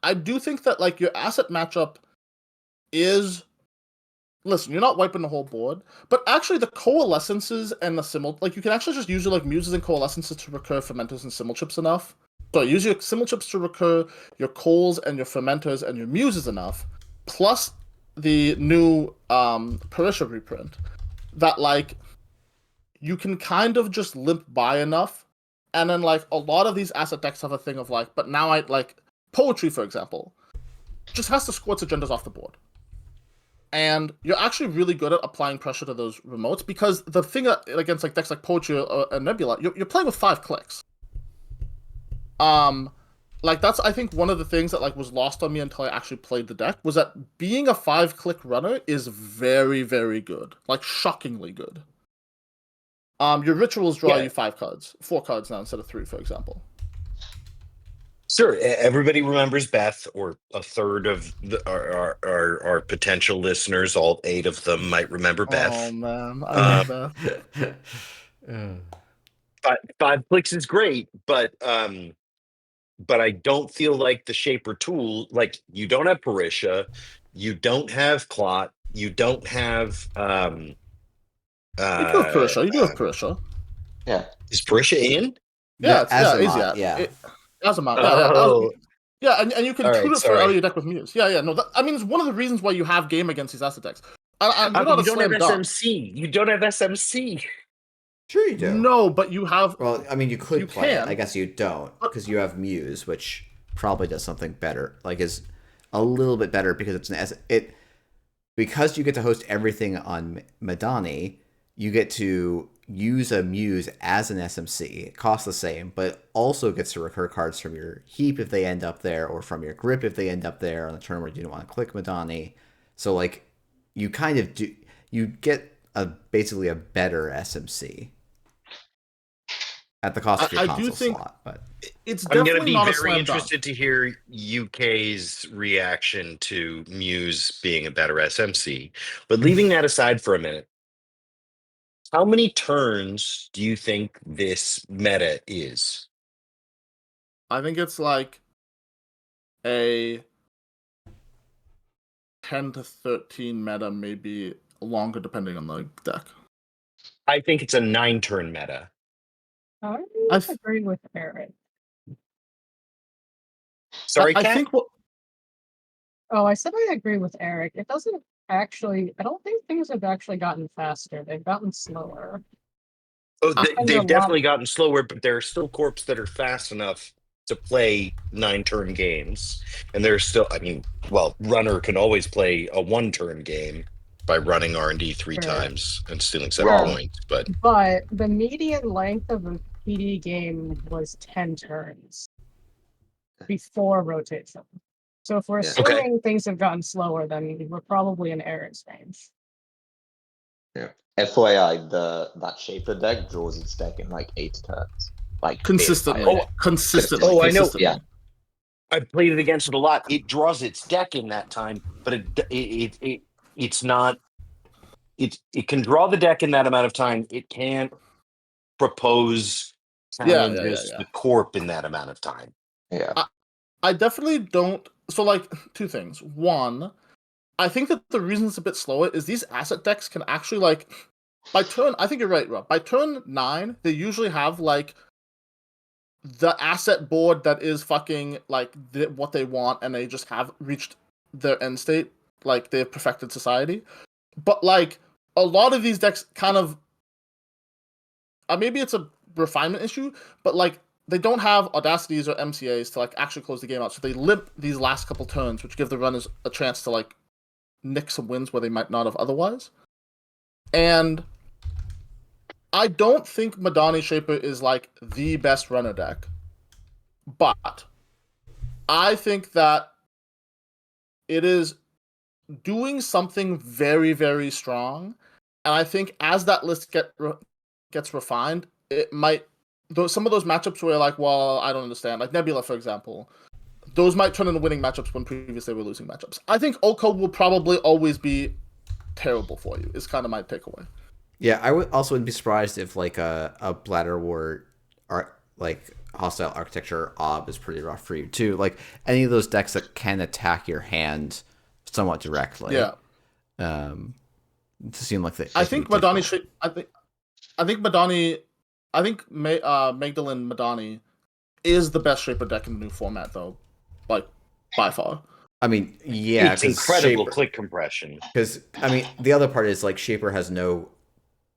I do think that like your asset matchup is, listen, you're not wiping the whole board, but actually the coalescences and the like you can actually just use your like muses and coalescences to recur fermenters and simul chips enough. So use your simul chips to recur your coals and your fermenters and your muses enough, plus the new Perisha reprint, that like you can kind of just limp by enough. And then like a lot of these asset decks have a thing of like, but now I like poetry, for example, just has to squirt agendas off the board. And you're actually really good at applying pressure to those remotes, because the thing against like decks like Poetry or Nebula, you're playing with 5 clicks. Like that's I think one of the things that like was lost on me until I actually played the deck, was that being a 5-click runner is very, very good, like shockingly good. Your rituals draw you 4 cards now instead of 3, for example. Sure, everybody remembers Beth, or a third of our potential listeners. All 8 of them might remember Beth. Oh man, I love Beth. 5 clicks is great, but I don't feel like the Shaper tool. Like, you don't have Perisha, you don't have Clot, you don't have You do have Perisha. Yeah. Is Perisha in? Yeah, it's Azamat, easy. yeah. Azamat, Oh. yeah, and you can All right, tutor for sorry. out of your deck with Muse. Yeah, no, I mean, it's one of the reasons why you have game against these asset decks. You're not You a don't slam have dunk. SMC. You don't have SMC. Sure you do. No, but you have. Well, I mean, you could You play it. can. I guess you don't, because you have Muse, which probably does something better. Like, is a little bit better because because you get to host everything on Madani. You get to use a Muse as an SMC. It costs the same, but it also gets to recur cards from your heap if they end up there, or from your grip if they end up there on the turn where you don't want to click Madani. So, like, you kind of do. You get basically a better SMC at the cost of your console slot. But it's I'm going to definitely be not a very slam interested to hear UK's reaction to Muse being a better SMC. But leaving that aside for a minute, how many turns do you think this meta is? I think it's like a 10 to 13 meta, maybe longer depending on the deck. I think it's a 9-turn meta. I agree with Eric. Sorry, I Kat? think what. Oh, I said I agree with Eric. It doesn't actually. I don't think things have actually gotten faster. They've gotten slower. Oh, And they've a definitely lot- gotten slower, but there are still corps that are fast enough to play 9-turn games. And there's still, I mean, well, runner can always play a 1-turn game by running R&D 3 Sure. times and stealing 7 Wrong. points. But the median length of a PD game was 10 turns before rotation. So if we're Yeah. assuming things have gotten slower, then we're probably in Eric's range. Yeah. FYI, that Shaper deck draws its deck in like 8 turns. Like the Consistently. entire deck. Consistently. Oh, I know. Consistently. Yeah. I've played it against it a lot. It draws its deck in that time, but it's not. It can draw the deck in that amount of time. It can't propose challenges to the corp in that amount of time. Yeah. I definitely don't. So, like, 2 things. One, I think that the reason it's a bit slower is these asset decks can actually, like, by turn, I think you're right, Rob. By turn 9, they usually have, like, the asset board that is fucking, like, what they want, and they just have reached their end state. Like, they've perfected society. But, like, a lot of these decks kind of maybe it's a refinement issue, but like they don't have audacities or MCAs to like actually close the game out, so they limp these last couple turns, which give the runners a chance to like nick some wins where they might not have otherwise. And I don't think Madani Shaper is like the best runner deck, but I think that it is doing something very, very strong. And I think as that list gets refined, it might some of those matchups where like, well, I don't understand, like Nebula, for example, those might turn into winning matchups when previously they were losing matchups. I think Oko will probably always be terrible for you, is kind of my takeaway. Yeah, I would also wouldn't be surprised if like a Bladderwort like hostile architecture ob is pretty rough for you too. Like any of those decks that can attack your hand somewhat directly. Yeah. To seem like they. I think Madani. I think Magdalene Madani is the best Shaper deck in the new format, though, like by far. I mean, yeah, it's incredible click compression. Because I mean, the other part is like Shaper has no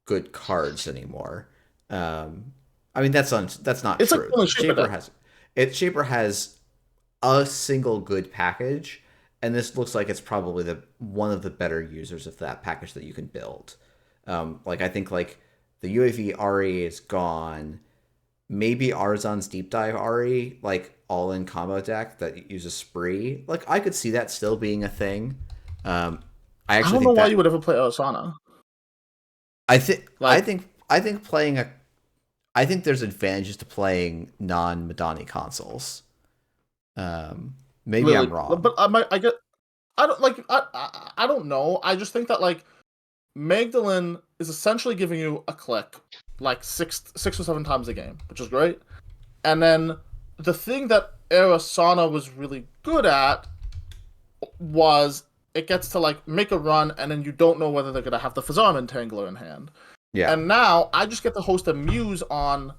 good cards anymore. I mean, that's not it's true. Like Shaper has a single good package, and this looks like it's probably one of the better users of that package that you can build. Like I think like the UAV Ari is gone. Maybe Arzon's Deep Dive Ari, like all-in combo deck that uses Spree. Like I could see that still being a thing. I don't know why you would ever play Osana. I think there's advantages to playing non-Madani consoles. Maybe really? I'm wrong, but I don't know. I just think that like Magdalene is essentially giving you a click like six or seven times a game, which is great. And then the thing that Arasana was really good at was it gets to like make a run, and then you don't know whether they're gonna have the Fazarm Entangler in hand. Yeah. And now I just get to host a Muse on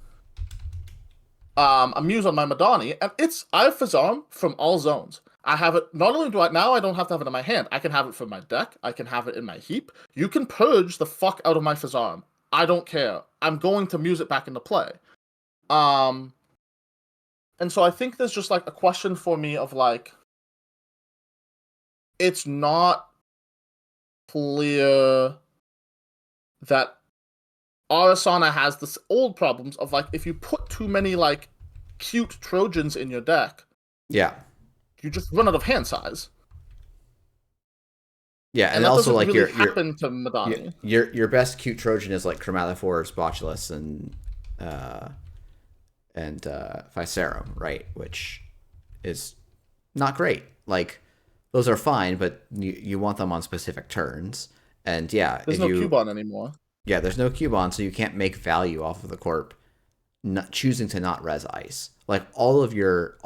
my Madani, and I have Fazarm from all zones. I have it, not only do I don't have to have it in my hand, I can have it from my deck, I can have it in my heap. You can purge the fuck out of my Fazarm. I don't care. I'm going to Muse it back into play. And so I think there's just like a question for me of like, it's not clear that Arasana has this old problems of like, if you put too many like cute Trojans in your deck, yeah, you just run out of hand size. Yeah, and also like really happen to Madani. Your best cute Trojan is like Chromatophores, Botulus, and Physarum, right? Which is not great. Like those are fine, but you want them on specific turns. And yeah, there's no Cubon anymore. Yeah, there's no Cubon, so you can't make value off of the Corp choosing to not res ice. Like all of your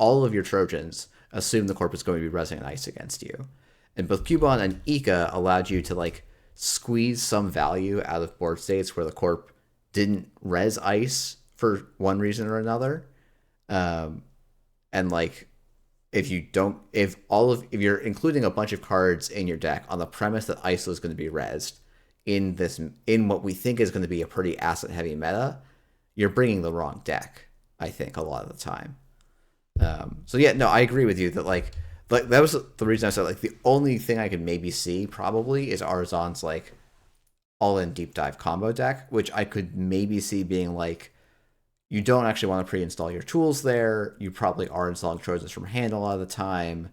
Trojans assume the Corp is going to be resing an ice against you. And both Cubon and Ika allowed you to like squeeze some value out of board states where the Corp didn't res ice for one reason or another. And like if you're including a bunch of cards in your deck on the premise that ice is going to be resed in what we think is going to be a pretty asset heavy meta, you're bringing the wrong deck, I think, a lot of the time. So yeah, no, I agree with you that like that was the reason I said like the only thing I could maybe see probably is Arzon's like all-in deep dive combo deck, which I could maybe see being like, you don't actually want to pre-install your tools there. You probably are installing Trojans from hand a lot of the time.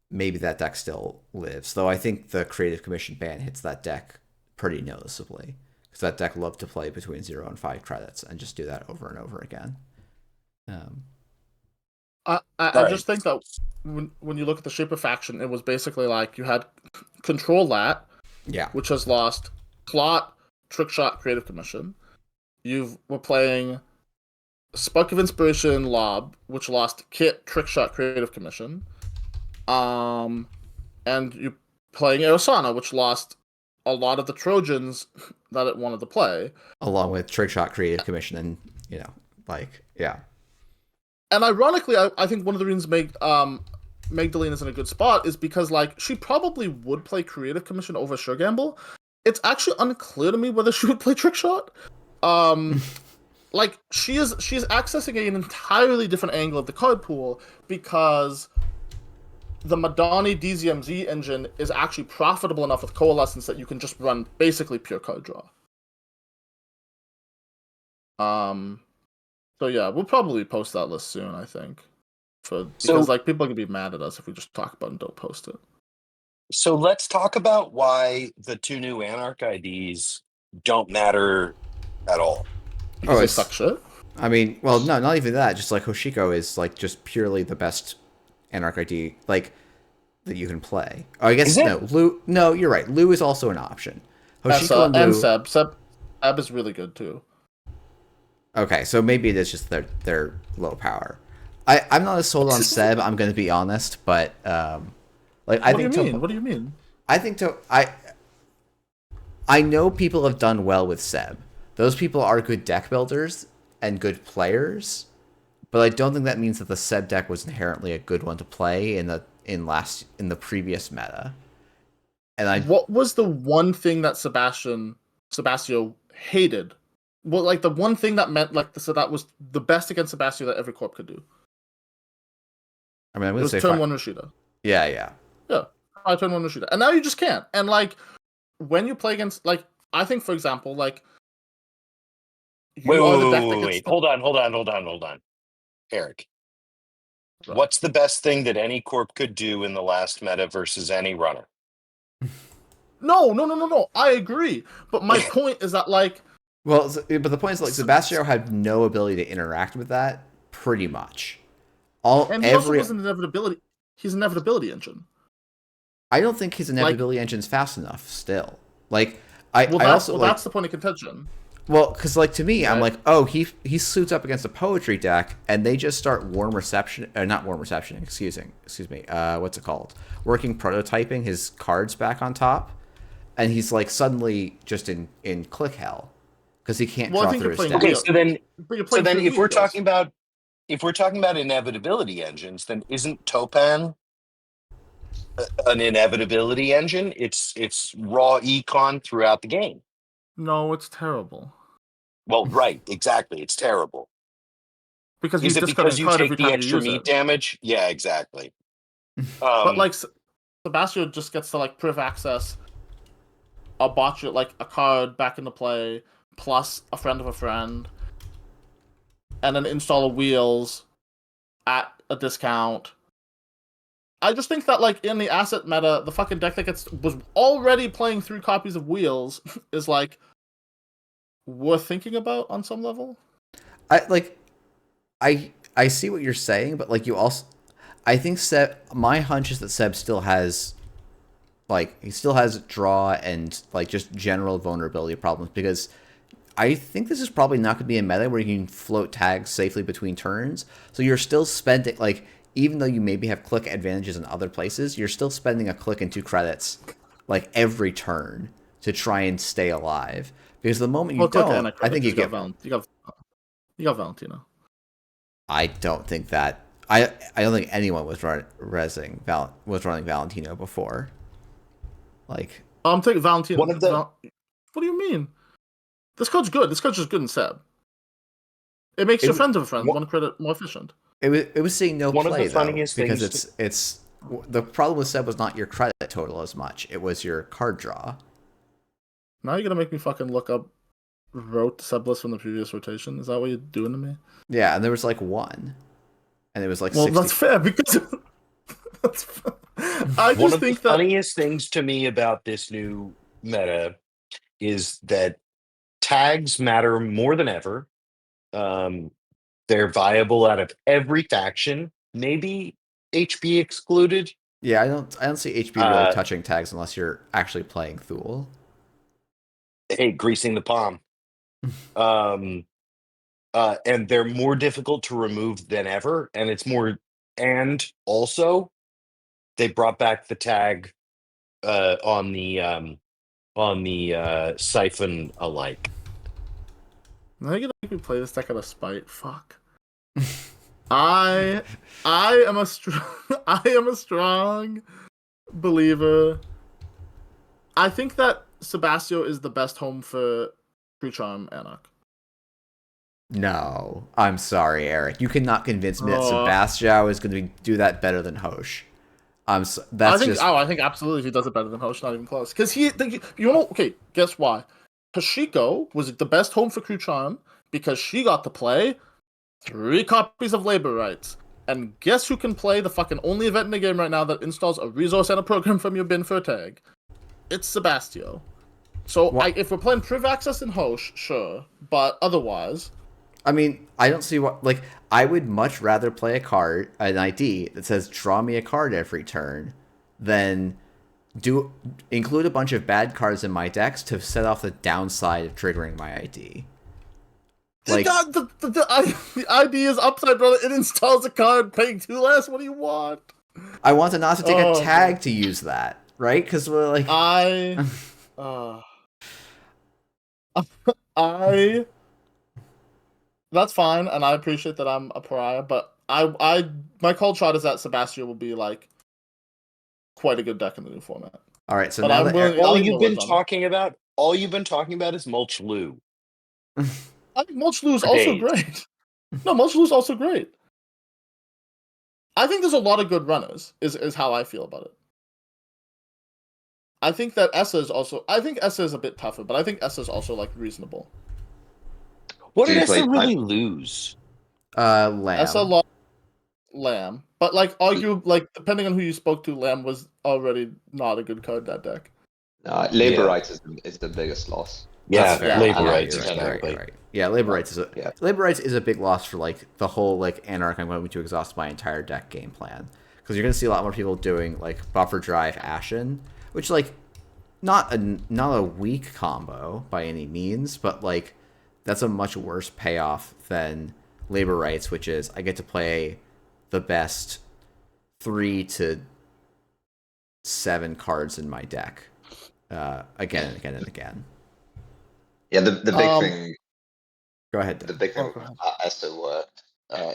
Maybe that deck still lives, though. I think the Creative Commission ban hits that deck pretty noticeably because that deck loved to play between 0 and 5 credits and just do that over and over again. I just think that when you look at the Shaper faction, it was basically like you had Control Lat, yeah, which has lost Plot, Trickshot, Creative Commission. You were playing Spark of Inspiration, Lob, which lost Kit, Trickshot, Creative Commission. And you playing Arasana, which lost a lot of the Trojans that it wanted to play. Along with Trickshot, Creative Commission, and, yeah. And ironically, I think one of the reasons Magdalene is in a good spot is because, like, she probably would play Creative Commission over Sure Gamble. It's actually unclear to me whether she would play Trickshot. like she's accessing an entirely different angle of the card pool because the Madani DZMZ engine is actually profitable enough with Coalescence that you can just run basically pure card draw. So yeah, we'll probably post that list soon, I think. Because like people are gonna be mad at us if we just talk about it and don't post it. So let's talk about why the 2 new Anarch IDs don't matter at all. Because they suck shit. I mean, well, no, not even that. Just like Hoshiko is like just purely the best Anarch ID like that you can play. Oh, I guess no. Lu, no, you're right. Lu is also an option. Hoshiko and Lu, and Seb. Seb is really good too. Okay, so maybe it is just their low power. I'm not as sold on Seb. I'm going to be honest, but like I think. What do you mean? I think I know people have done well with Seb. Those people are good deck builders and good players, but I don't think that means that the Seb deck was inherently a good one to play in the previous meta. And what was the one thing that Sebastio hated? Well, like the one thing that meant like so that was the best against Sebastio that every Corp could do. I mean, I'm gonna say turn 1 Rashida. Yeah. I turn 1 Rashida, and now you just can't. And like when you play against, like I think for example, like wait, hold on, Eric. Right. What's the best thing that any Corp could do in the last meta versus any runner? No. I agree, but my point is that like. Well, but the point is like Sebastio had no ability to interact with that, pretty much. Also was an inevitability. He's an inevitability engine. I don't think his inevitability engine's fast enough. Still, like that's the point of contention. Well, because like to me, right? I'm like, oh, he suits up against a poetry deck, and they just start not warm reception. Excuse me. What's it called? Working prototyping his cards back on top, and he's like suddenly just in click hell. Because he can't draw through his deck. Okay, so then if we're talking about inevitability engines, then isn't Topan an inevitability engine? It's raw econ throughout the game. No, it's terrible. Well, right, exactly, it's terrible. Because is it because you take the extra meat damage? Yeah, exactly. But like Sebastio just gets to like priv access a botch like a card back into play. Plus a friend of a friend, and then install wheels at a discount. I just think that like in the asset meta, the fucking deck that was already playing 3 copies of wheels is like worth thinking about on some level. I see what you're saying, but like I think my hunch is that Seb still has he still has draw and like just general vulnerability problems because I think this is probably not going to be a meta where you can float tags safely between turns. So you're still spending, like, even though you maybe have click advantages in other places, you're still spending a click and 2 credits, like, every turn to try and stay alive. Because the moment you don't, I think you got Valentino. I don't think that. I don't think anyone was running Valentino before. Like, I'm taking Valentino. What do you mean? This code's good. This code's just good in Seb. It makes your friends of a friend 1 credit more efficient. It was seeing no play though, because it's the problem with Seb was not your credit total as much. It was your card draw. Now you're gonna make me fucking look up Seb list from the previous rotation. Is that what you're doing to me? Yeah, and there was like 1, and it was like. Well, 60. That's fair because that's fair. I just One of think the funniest things to me about this new meta is that tags matter more than ever. They're viable out of every faction, maybe HB excluded. Yeah, I don't see HB really touching tags unless you're actually playing Thule. Hey, greasing the palm. And they're more difficult to remove than ever, and also they brought back the tag on the siphon alike. Now you're gonna make me play this deck out of spite. Fuck. I am a strong believer. I think that Sebastio is the best home for True Charm Anarch. No, I'm sorry, Eric. You cannot convince me that Uh, Sebastião is going to do that better than Hosh. I think absolutely he does it better than Hosh, not even close. Because okay, guess why? Hashiko was the best home for crew charm because she got to play 3 copies of labor rights. And guess who can play the fucking only event in the game right now that installs a resource and a program from your bin for a tag? It's Sebastião. So if we're playing Priv Access and Hosh, sure. But otherwise... I mean, I don't see what... Like, I would much rather play an ID that says, draw me a card every turn, than include a bunch of bad cards in my decks to set off the downside of triggering my ID. Like, the ID is upside, brother. It installs a card, paying 2 less. What do you want? I want to not to take a tag to use that, right? Because we're like... That's fine, and I appreciate that I'm a pariah, but my cold shot is that Sebastião will be like quite a good deck in the new format. All right, so but now all you've been talking about is Mulch Lou. I think Mulch Lou is also great. No, Mulch Lou is also great. I think there's a lot of good runners. Is how I feel about it. I think that Essa is also. I think Essa is a bit tougher, but I think Essa is also like reasonable. What did Essa really lose? Lamb. Essa lost Lamb, but depending on who you spoke to, Lamb was already not a good card that deck. Labor rights is the biggest loss. Yeah, labor rights. Exactly. Right. Yeah, labor rights is a big loss for like the whole like Anarch. I'm going to exhaust my entire deck game plan, because you're going to see a lot more people doing like buffer drive Ashen, which like not a weak combo by any means, but like that's a much worse payoff than labor rights, which is I get to play the best 3 to 7 cards in my deck again and again and again. Yeah, the big thing. Go ahead. The big thing Essa worked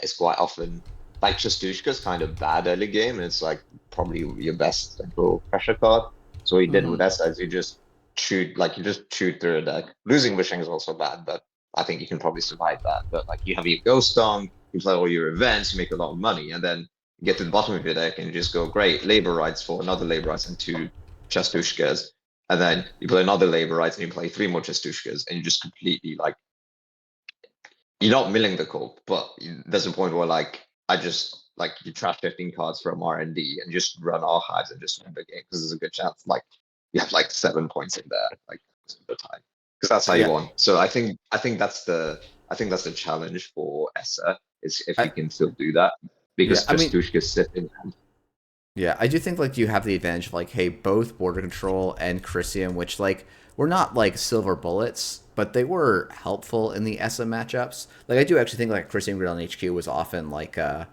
is quite often like Chastushka's kind of bad early game, and it's like probably your best central pressure card. So what he did with Essa is you just chewed through a deck. Losing Wishing is also bad, but I think you can probably survive that. But like you have your Ghost Storm, you play all your events, you make a lot of money, and then you get to the bottom of your deck and you just go, great, labor rights for another labor rights and 2 Chastushkas. And then you play another labor rights and you play 3 more Chastushkas, and you just completely like you're not milling the Corp, but there's a point where like I just like you trash 15 cards from R&D and just run Archives and just win the game, because there's a good chance like you have like 7 points in there like most of the time, because that's how you won. So I think that's the challenge for Essa, is if you can still do that, because Chastushkas sit in hand. Yeah, I do think like you have the advantage of like, hey, both Border Control and Chrysium, which like were not like silver bullets, but they were helpful in the Essa matchups. Like I do actually think like Chrysium Grid on HQ was often like a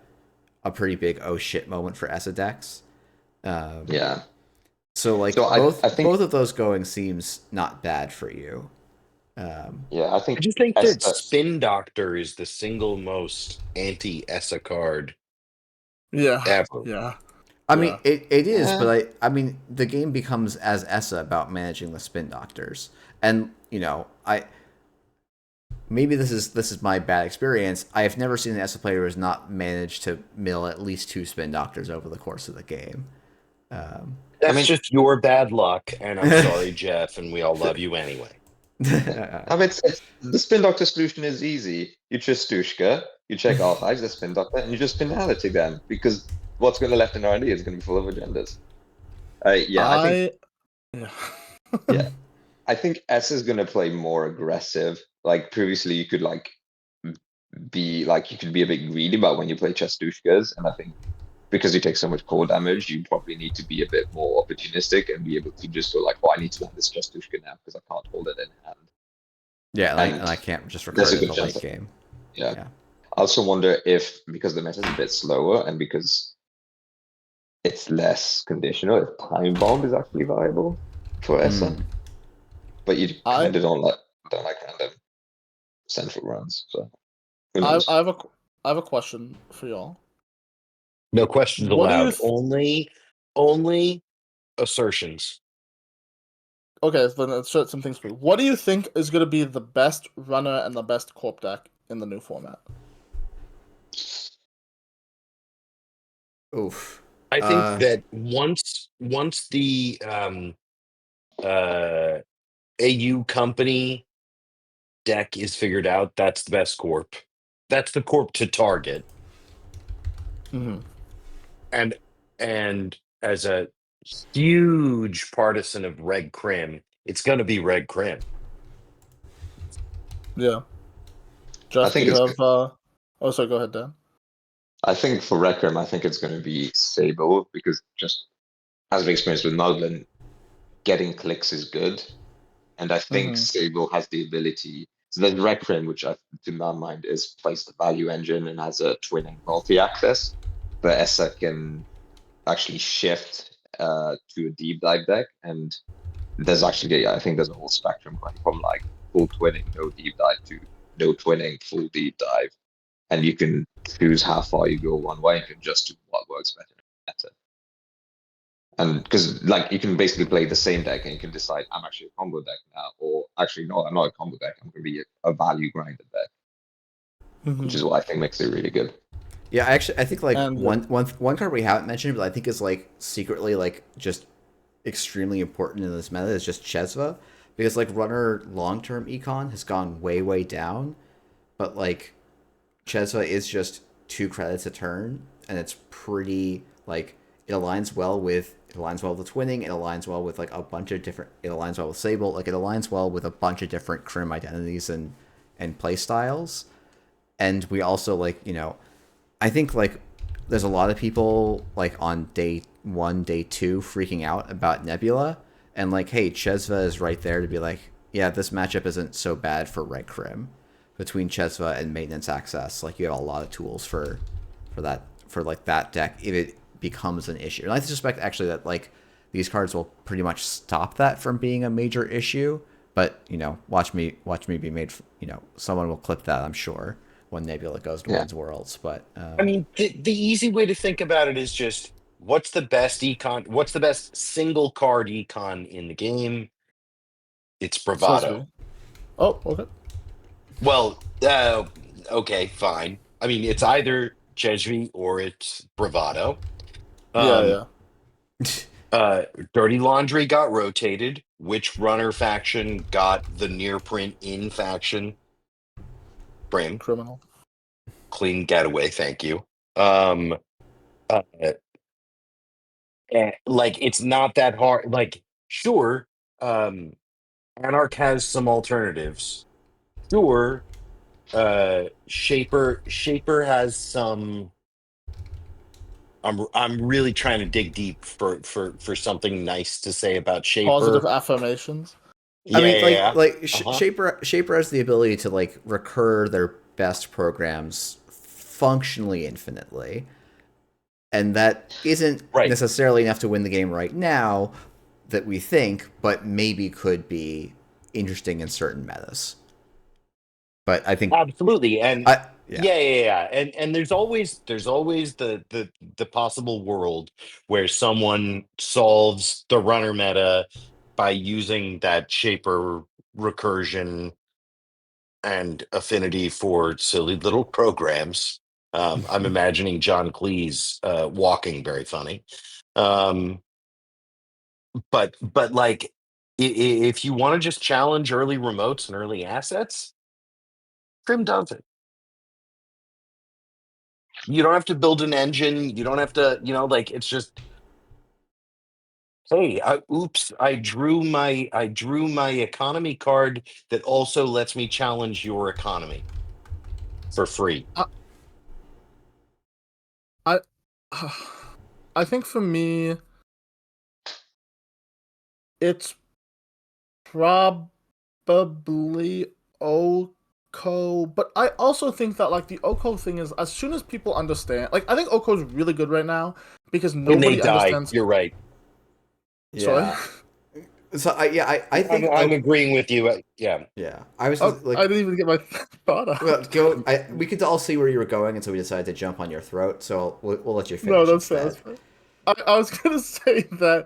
pretty big oh shit moment for Essa decks. Yeah. So like I think both of those going seems not bad for you. I just think that Spin Doctor is the single most anti-Essa card. Yeah. Ever. Yeah. I mean, it is, but I mean, the game becomes as Essa about managing the Spin Doctors, and you know, maybe this is my bad experience. I have never seen an Essa player who has not managed to mill at least 2 Spin Doctors over the course of the game. That's just your bad luck, and I'm sorry, Jeff, and we all love you anyway. I mean, the Spin Doctor solution is easy. You Chastushka, you check Archives, the Spin Doctor, and you just Finality them, because what's going to left in R&D is going to be full of agendas. I think S is going to play more aggressive. Like previously, you could be a bit greedy about when you play Chastushkas, and I think because you take so much core damage, you probably need to be a bit more opportunistic and be able to just go like, oh, I need to land this Chastushka now because I can't hold it in hand. Yeah, and I can't just record it in the late game. Yeah. I also wonder if, because the meta is a bit slower and because it's less conditional, if Time Bomb is actually viable for Essa. But you kind of don't like random central runs. So I have a question for y'all. No questions allowed. Only assertions. Okay, so then let's start some things for you. What do you think is going to be the best runner and the best Corp deck in the new format? Oof. I think that once the AU company deck is figured out, that's the best corp. That's the corp to target. Mm-hmm. And as a huge partisan of Reg Crim, it's going to be Reg Crim. Yeah. I Just think you it's. have. Oh, sorry. Go ahead, Dan. I think for Requiem, I think it's going to be Sable because just as we experienced with Noglin, getting clicks is good, and I think Mm-hmm. Sable has the ability. So there's Requiem, which to my mind is plays the value engine and has a twinning multi-access, but Essa can actually shift to a deep dive deck, and there's actually I think there's a whole spectrum going from like full twinning, no deep dive to no twinning, full deep dive, and you can choose how far you go one way and can just do what works better. And because like you can basically play the same deck and you can decide I'm actually a combo deck now, or actually no, I'm not a combo deck. I'm going to be a value grinder deck, which is what I think makes it really good. Yeah, I think like And one card we haven't mentioned, but I think is like secretly like just extremely important in this meta is just Chesva, because like runner long term econ has gone way down, but like Chesva is just 2 credits a turn, and it's pretty like it aligns well with twinning. It aligns well with like a bunch of different. It aligns well with Sable. Like it aligns well with a bunch of different Crim identities and play styles. And we also like I think like there's a lot of people like on day 1, day 2 freaking out about Nebula, and like, hey, Chesva is right there to be like, yeah, this matchup isn't so bad for Red Crim. Between Chesva and Maintenance Access, like you have a lot of tools for like that deck if it becomes an issue. And I suspect actually that like these cards will pretty much stop that from being a major issue. But watch me be made. Someone will clip that, I'm sure, when Nebula goes to Wins Worlds. But I mean, the easy way to think about it is just what's the best econ? What's the best single card econ in the game? It's Bravado. Sesame. Oh, okay. Well, okay, fine. I mean, it's either Chesvi or it's Bravado. Um, Yeah. Dirty Laundry got rotated. Which runner faction got the near print in faction? Brim. Criminal. Clean getaway, thank you. Uh, like it's not that hard. Like, sure, Anarch has some alternatives. Sure, Shaper has some. I'm really trying to dig deep for something nice to say about Positive Shaper. affirmations. I mean, Yeah. Shaper has the ability to like recur their best programs functionally infinitely, and that isn't Right. necessarily enough to win the game right now that we think, but maybe could be interesting in certain metas. But I think Absolutely, and yeah. and there's always the possible world where someone solves the runner meta by using that Shaper recursion and affinity for silly little programs. I'm imagining John Cleese walking very funny. Um, but like if you want to just challenge early remotes and early assets, Crim does it. You don't have to build an engine. You don't have to, like it's just, hey, oops, I drew my economy card that also lets me challenge your economy for free. I I think for me, it's probably Oko, but I also think that like the Oko thing is as soon as people understand, like I think Oko is really good right now because When they nobody die, understands. you're right. Sorry. Yeah. So I think I'm agreeing with you. Yeah. yeah. I was Oh, like, I didn't even get my thought out. well, we could all see where you were going, and so we decided to jump on your throat. So we'll let you No, finish that's fair. instead. That's fair. I was gonna say that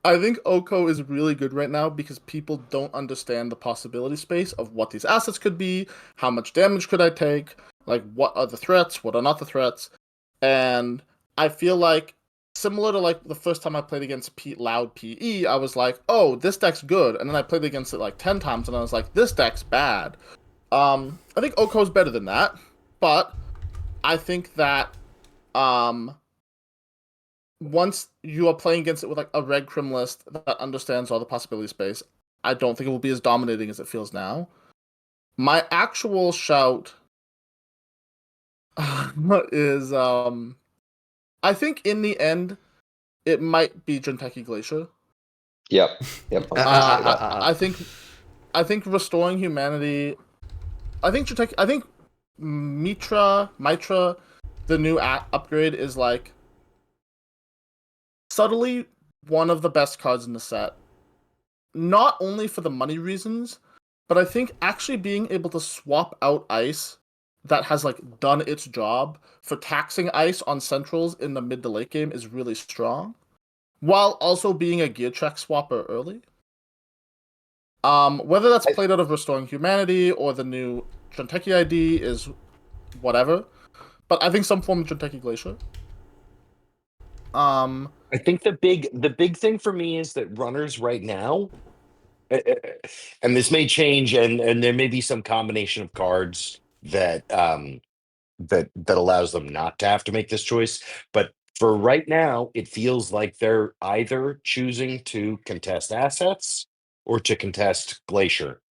I think Oko is really good right now because people don't understand the possibility space of what these assets could be, how much damage could I take, like what are the threats, what are not the threats, and I feel like similar to like the first time I played against Loud PE, I was like, oh, this deck's good, and then I played against it like 10 times, and I was like, this deck's bad. I think Oko's better than that, but I think that once you are playing against it with like a red crim list that understands all the possibility space, I don't think it will be as dominating as it feels now. My actual shout is I think in the end it might be Jinteki Glacier. Yep. I think restoring humanity. I think Mitra, the new upgrade is like subtly one of the best cards in the set. Not only for the money reasons, but I think actually being able to swap out ice that has like done its job for taxing ice on centrals in the mid to late game is really strong, while also being a gear track swapper early. Whether that's played out of Restoring Humanity or the new Jinteki ID is whatever, but I think some form of Jinteki Glacier. I think the big thing for me is that runners right now, and this may change, and there may be some combination of cards that that allows them not to have to make this choice. But for right now, it feels like they're either choosing to contest assets or to contest Glacier.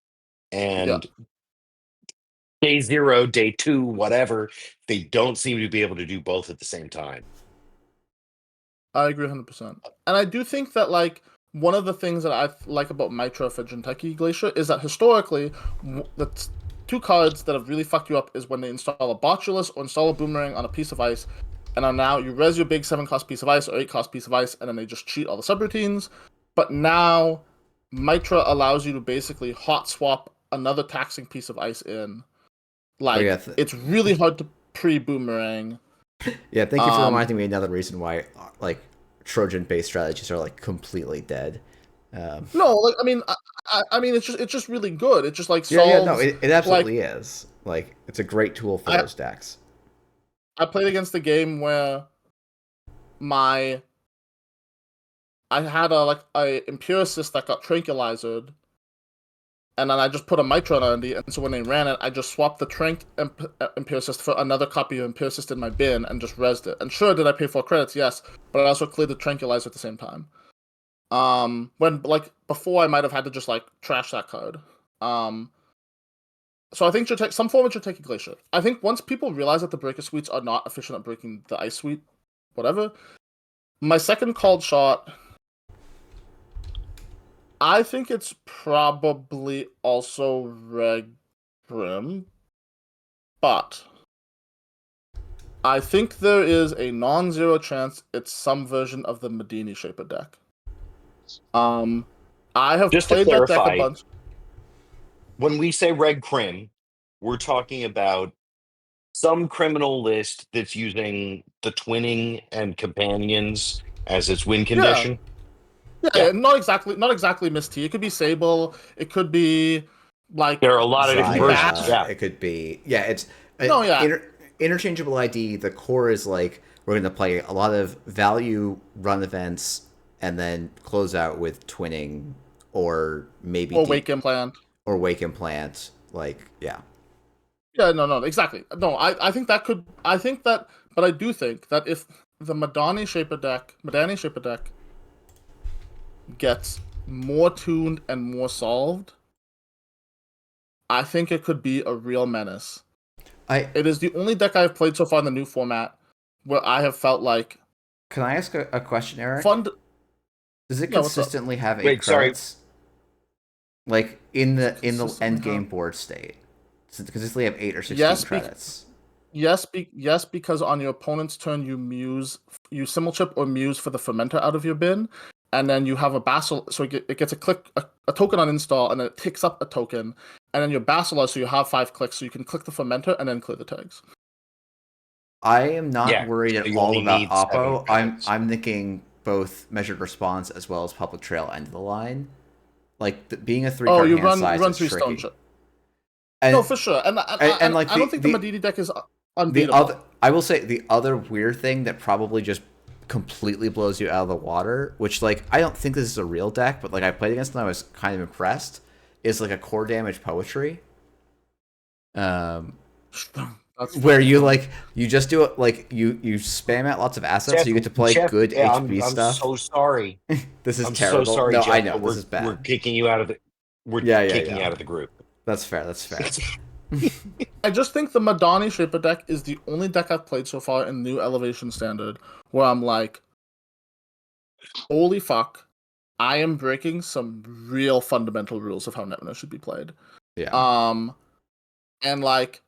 Yeah, And day 0, day 2, whatever, they don't seem to be able to do both at the same time. I agree 100%. And I do think that like one of the things that I like about Mitra for Jinteki Glacier is that historically the two cards that have really fucked you up is when they install a Botulus or install a Boomerang on a piece of ice, and now you res your big 7-cost piece of ice or 8-cost piece of ice, and then they just cheat all the subroutines. But now Mitra allows you to basically hot swap another taxing piece of ice in. Like, it's really hard to pre-Boomerang. Yeah, thank you for reminding me another reason why like Trojan-based strategies are like completely dead. No, like I mean, it's just really good. It just like solves. Yeah, no, it absolutely is. Like, it's a great tool for those decks. I played against a game where I had a Empiricist that got tranquilized, and then I just put a Mitra on it, and so when they ran it, I just swapped the Trank Empiricist for another copy of Empiricist in my bin and just rezzed it. And sure, did I pay 4 credits? Yes, but I also cleared the Tranquilizer at the same time. When like before I might have had to just like trash that card. So I think some form of Jinteki Glacier. I think once people realize that the breaker suites are not efficient at breaking the ice suite, whatever. My second called shot, I think it's probably also Red Grim, but I think there is a non-zero chance it's some version of the Medini Shaper deck. I have Just played to clarify, that deck a bunch. When we say red crim, we're talking about some criminal list that's using the twinning and companions as its win condition. Yeah, not exactly Miss T. It could be Sable. It could be like there are a lot of different versions. Yeah, it could be. Yeah, it's interchangeable ID. The core is like we're going to play a lot of value run events and then close out with twinning or maybe Wake Implant Like yeah, no, exactly. No, I think that could. But I do think that if the Madani Shaper deck gets more tuned and more solved, I think it could be a real menace. It is the only deck I've played so far in the new format where I have felt like. Can I ask a question, Eric? Does it Yeah, consistently have 8 credits? Like in the end game board state, does it consistently have 8 or 16 credits? Yes, because on your opponent's turn you Simul Chip or Muse for the Fermenter out of your bin, and then you have a Basilisk, so it gets a token on install, and then it picks up a token, and then your Basilisk, so you have 5 clicks, so you can click the Fermenter and then clear the tags. I am not worried at all about Oppo. I'm thinking both measured response as well as public trail end of the line. Like being a 3 Oh, card you hand run size is three stone tricky. shit. And, No, for sure. And like I don't think the Madidi deck is unbeatable. I will say the other weird thing that probably just completely blows you out of the water, which like I don't think this is a real deck, but like I played against and I was kind of impressed, is like a core damage poetry. Where you like you just do it like you spam out lots of assets, so you get to play good HP stuff. I'm so sorry. This is I'm terrible. so sorry, no, Jeff, I know but this is bad. We're kicking you out of the. We're kicking you out of the group. That's fair. That's fair. I just think the Madani Shaper deck is the only deck I've played so far in New Elevation Standard where I'm like, holy fuck, I am breaking some real fundamental rules of how Netrunner should be played. Yeah. And like,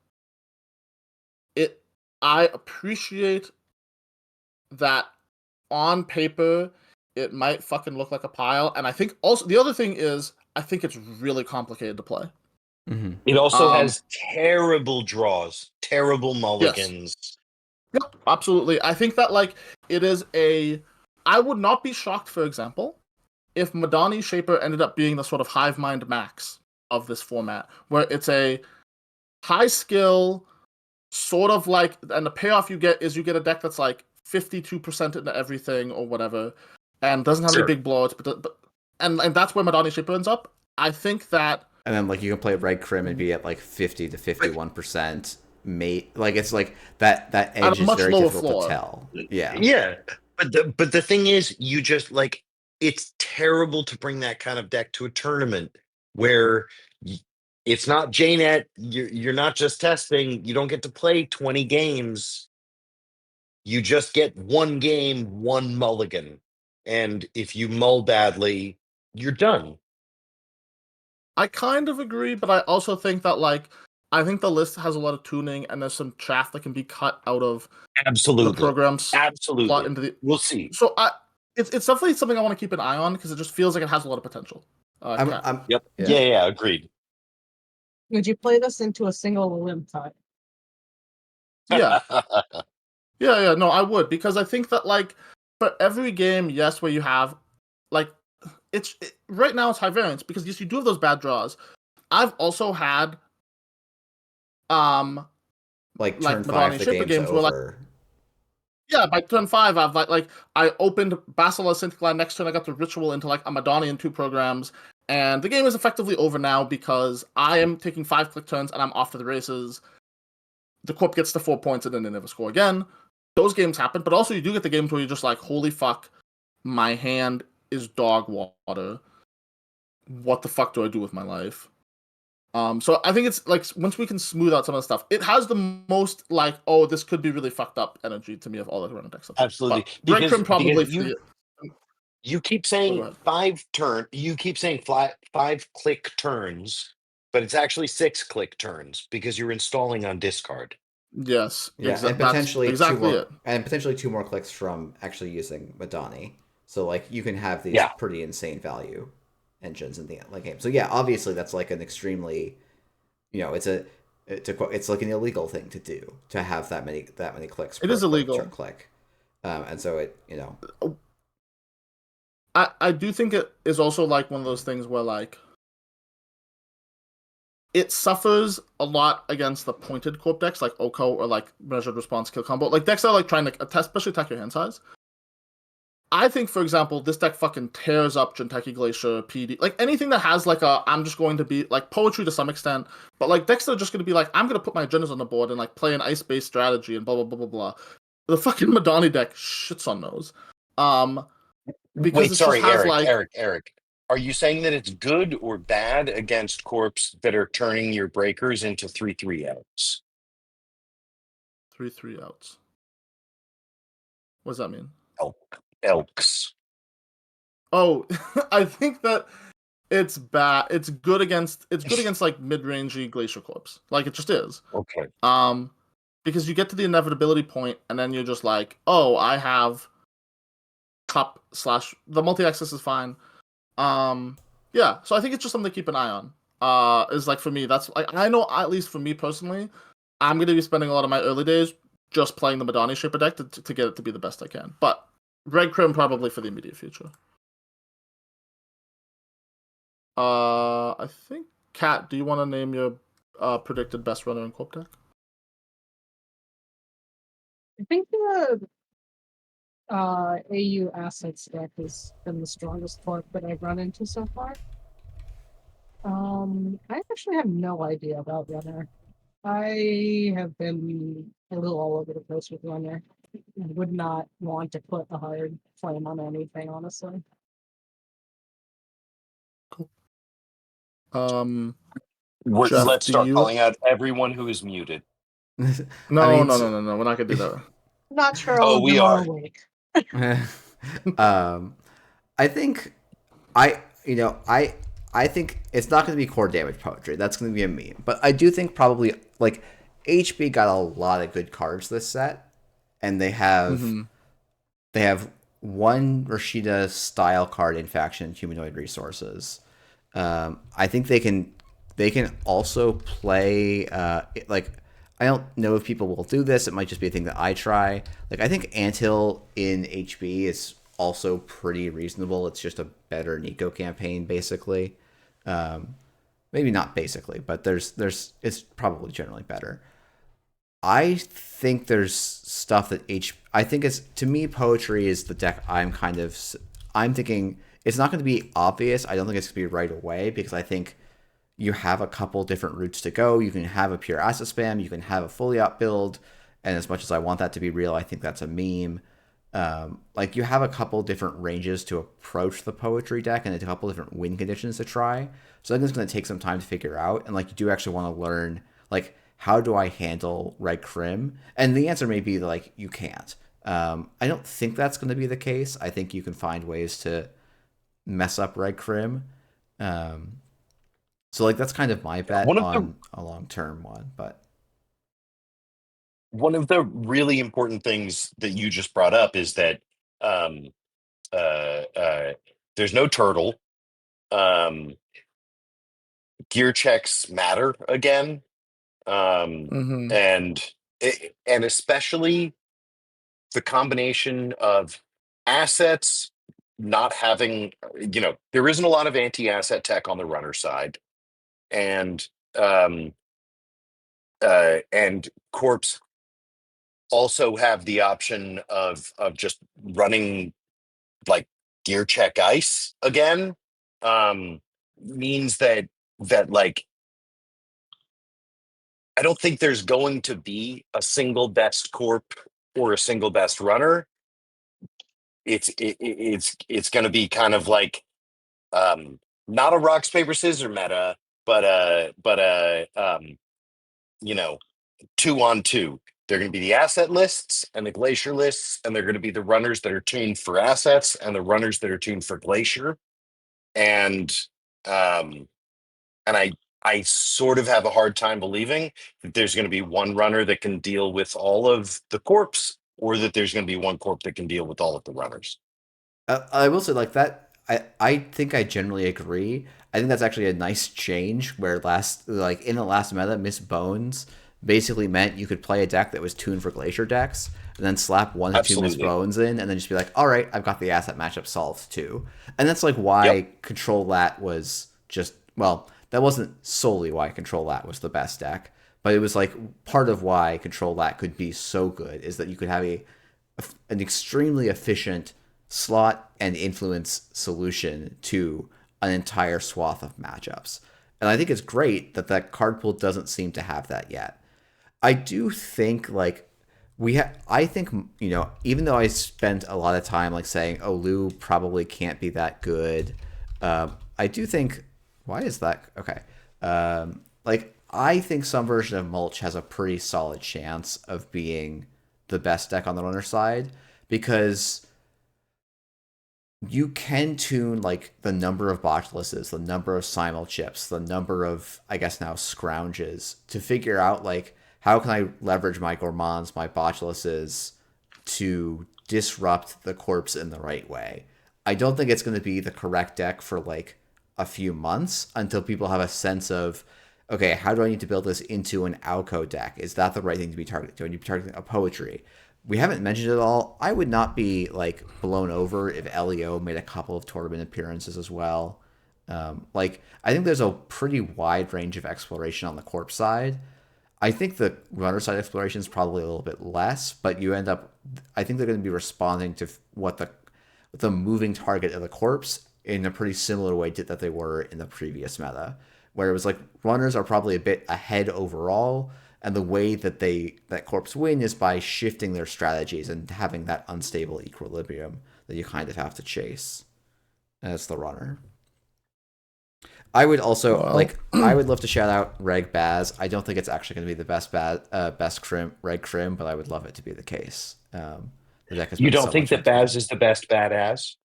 I appreciate that on paper it might fucking look like a pile, and I think also the other thing is I think it's really complicated to play. Mm-hmm. It also has terrible draws, terrible mulligans. Yes. Yep, absolutely. I think that like it is I would not be shocked, for example, if Madani Shaper ended up being the sort of hive mind max of this format, where it's a high skill, sort of like, and the payoff you get is you get a deck that's like 52% into everything or whatever, and doesn't have any big blowouts, but and that's where Madani Shaper ends up. I think that. And then like you can play Red Crim and be at like 50 to 51% mate. Like it's like that edge is very difficult to tell. Yeah. Yeah. But the thing is, you just like, it's terrible to bring that kind of deck to a tournament where it's not JNet. You're not just testing. You don't get to play 20 games. You just get one game, one mulligan. And if you mull badly, you're done. I kind of agree, but I also think that like I think the list has a lot of tuning and there's some chaff that can be cut out of the programs. Absolutely. Into the... We'll see. So it's definitely something I want to keep an eye on because it just feels like it has a lot of potential. Yep. Yeah, agreed. Would you play this into a single limb tie? Yeah. Yeah, no, I would, because I think that like for every game, yes, where you have like right now it's high variance because yes, you do have those bad draws. I've also had like turn 5 the game's over. Where, yeah, by turn 5 I've like I opened Basilisk Synthicline, next turn I got the Ritual into like a Madani and 2 programs, and the game is effectively over now because I am taking 5 click turns and I'm off to the races. The Corp gets the 4 points and then they never score again. Those games happen, but also you do get the games where you're just like, holy fuck, my hand is dog water. What the fuck do I do with my life? So I think it's like once we can smooth out some of the stuff, it has the most like, oh, this could be really fucked up energy to me of all the random decks. Absolutely. Red Crim probably you keep saying 5 turn. You keep saying 5 click turns, but it's actually 6 click turns because you're installing on discard. Yes. Yeah, and potentially potentially 2 more clicks from actually using Madani. So like you can have these pretty insane value engines in the late game. So yeah, obviously that's like an extremely, it's like an illegal thing to do, to have that many clicks. It is illegal. Click. And so it, I do think it is also like one of those things where like it suffers a lot against the pointed Corp decks like Oko or like measured response kill combo. Like decks that are like trying to especially attack your hand size. I think, for example, this deck fucking tears up Jinteki Glacier, PD, like anything that has like I'm just going to be like poetry to some extent, but like decks that are just going to be like, I'm going to put my agendas on the board and like play an ice-based strategy and blah, blah, blah, blah, blah. The fucking Madani deck shits on those. Because wait, sorry, Eric. Are you saying that it's good or bad against Corps that are turning your breakers into 3/3 outs? 3/3 outs. What does that mean? Elks. Oh, I think that it's bad. It's good against like mid-rangey Glacier Corps. Like it just is. Okay. Because you get to the inevitability point and then you're just like, oh, I have Cup / the multi-access is fine. Yeah, so I think it's just something to keep an eye on. Is like for me, that's like I know at least for me personally, I'm gonna be spending a lot of my early days just playing the Madani Shaper deck to get it to be the best I can. But Red Crim probably for the immediate future. I think Kat, do you want to name your predicted best runner in Corp deck? I think the AU assets deck has been the strongest Corp that I've run into so far. I actually have no idea about runner. I have been a little all over the place with runner. I would not want to put a hard flame on anything, honestly. Cool. Jeff, Let's do start you? calling out everyone who is muted. No, I mean, no. We're not gonna do that. Not sure all Oh, of we them are are. awake. I think I think it's not going to be core damage poetry. That's going to be a meme. But I do think probably like HB got a lot of good cards this set, and they have one Rashida style card in faction humanoid resources. I think they can also play like I don't know if people will do this. It might just be a thing that I try. Like I think Anthill in HB is also pretty reasonable. It's just a better Nico campaign, basically. Maybe not basically, but there's it's probably generally better. I think there's stuff that I think it's, to me, poetry is the deck I'm thinking it's not going to be obvious. I don't think it's going to be right away because I think you have a couple different routes to go. You can have a pure asset spam. You can have a fully out build. And as much as I want that to be real, I think that's a meme. Like you have a couple different ranges to approach the poetry deck and a couple different win conditions to try. So I think it's going to take some time to figure out. And like you do actually want to learn, like, how do I handle Red Crim? And the answer may be like you can't. I don't think that's going to be the case. I think you can find ways to mess up Red Crim. So like that's kind of my bet on a long term one. But one of the really important things that you just brought up is that there's no turtle. Gear checks matter again. And especially the combination of assets not having, there isn't a lot of anti-asset tech on the runner side, and corps also have the option of just running like gear check ice again. Means that like I don't think there's going to be a single best corp or a single best runner. It's going to be kind of like not a rocks paper scissors meta, but 2-on-2. They're going to be the asset lists and the glacier lists, and they're going to be the runners that are tuned for assets and the runners that are tuned for glacier. And I sort of have a hard time believing that there's going to be one runner that can deal with all of the corps, or that there's going to be one corp that can deal with all of the runners. I will say like that. I think I generally agree. I think that's actually a nice change where in the last meta, Miss Bones basically meant you could play a deck that was tuned for glacier decks and then slap one or two Miss Bones in and then just be like, all right, I've got the asset matchup solved too. And that's like why Control Lat was just, well, that wasn't solely why Control Lat was the best deck, but it was like part of why Control Lat could be so good is that you could have an extremely efficient slot and influence solution to an entire swath of matchups. And I think it's great that that card pool doesn't seem to have that yet. I do think like I think, even though I spent a lot of time like saying, oh, Lou probably can't be that good. I do think, why is that? Okay. Like I think some version of Mulch has a pretty solid chance of being the best deck on the runner side because you can tune like the number of botulises, the number of simul chips, the number of, I guess now, scrounges to figure out like how can I leverage my gourmands, my botulises to disrupt the corpse in the right way. I don't think it's going to be the correct deck for like a few months until people have a sense of, okay, how do I need to build this into an Alco deck? Is that the right thing to be targeting? Do I need to be targeting a poetry? We haven't mentioned it all. I would not be like blown over if LEO made a couple of tournament appearances as well. Like I think there's a pretty wide range of exploration on the Corp side. I think the runner side exploration is probably a little bit less, but you end up. I think they're going to be responding to what the moving target of the Corps in a pretty similar way that they were in the previous meta, where it was like runners are probably a bit ahead overall, and the way that Corps win is by shifting their strategies and having that unstable equilibrium that you kind of have to chase. And that's the runner. I would also I would love to shout out Reg Baz. I don't think it's actually going to be the best Reg Crim, but I would love it to be the case. The deck has You been don't so think much that fun to Baz is the best badass?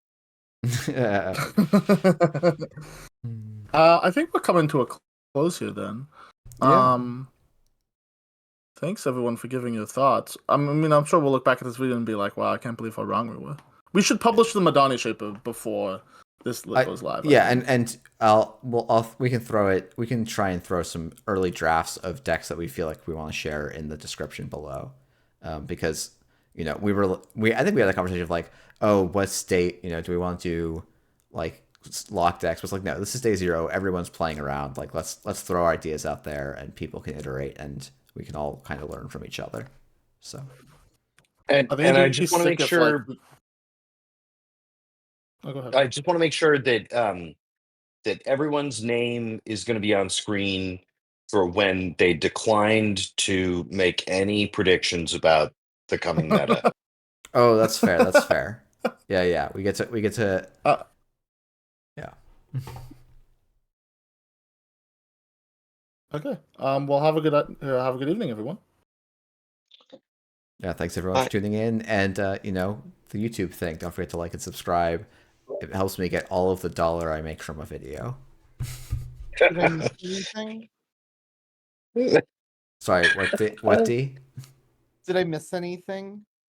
I think we're coming to a close here then. Yeah. Thanks everyone for giving your thoughts. I mean, I'm sure we'll look back at this video and be like, wow, I can't believe how wrong we were. We should publish the Madani Shaper before this goes live. Yeah, and we can throw it. We can try and throw some early drafts of decks that we feel like we want to share in the description below, because I think we had a conversation of like, oh, what state do we want to do like lock decks? But it's like, no, this is day 0. Everyone's playing around. Like let's throw ideas out there and people can iterate and we can all kind of learn from each other. So, and I just want to make sure. Oh, go ahead. I just want to make sure that that everyone's name is going to be on screen for when they declined to make any predictions about the coming meta. Oh, that's fair. That's fair. Yeah. We get to. Yeah. Okay. Well, have a good evening, everyone. Yeah. Thanks everyone for tuning in, and the YouTube thing. Don't forget to like and subscribe. It helps me get all of the dollar I make from a video. Did I miss anything? Sorry, what D? Did I miss anything?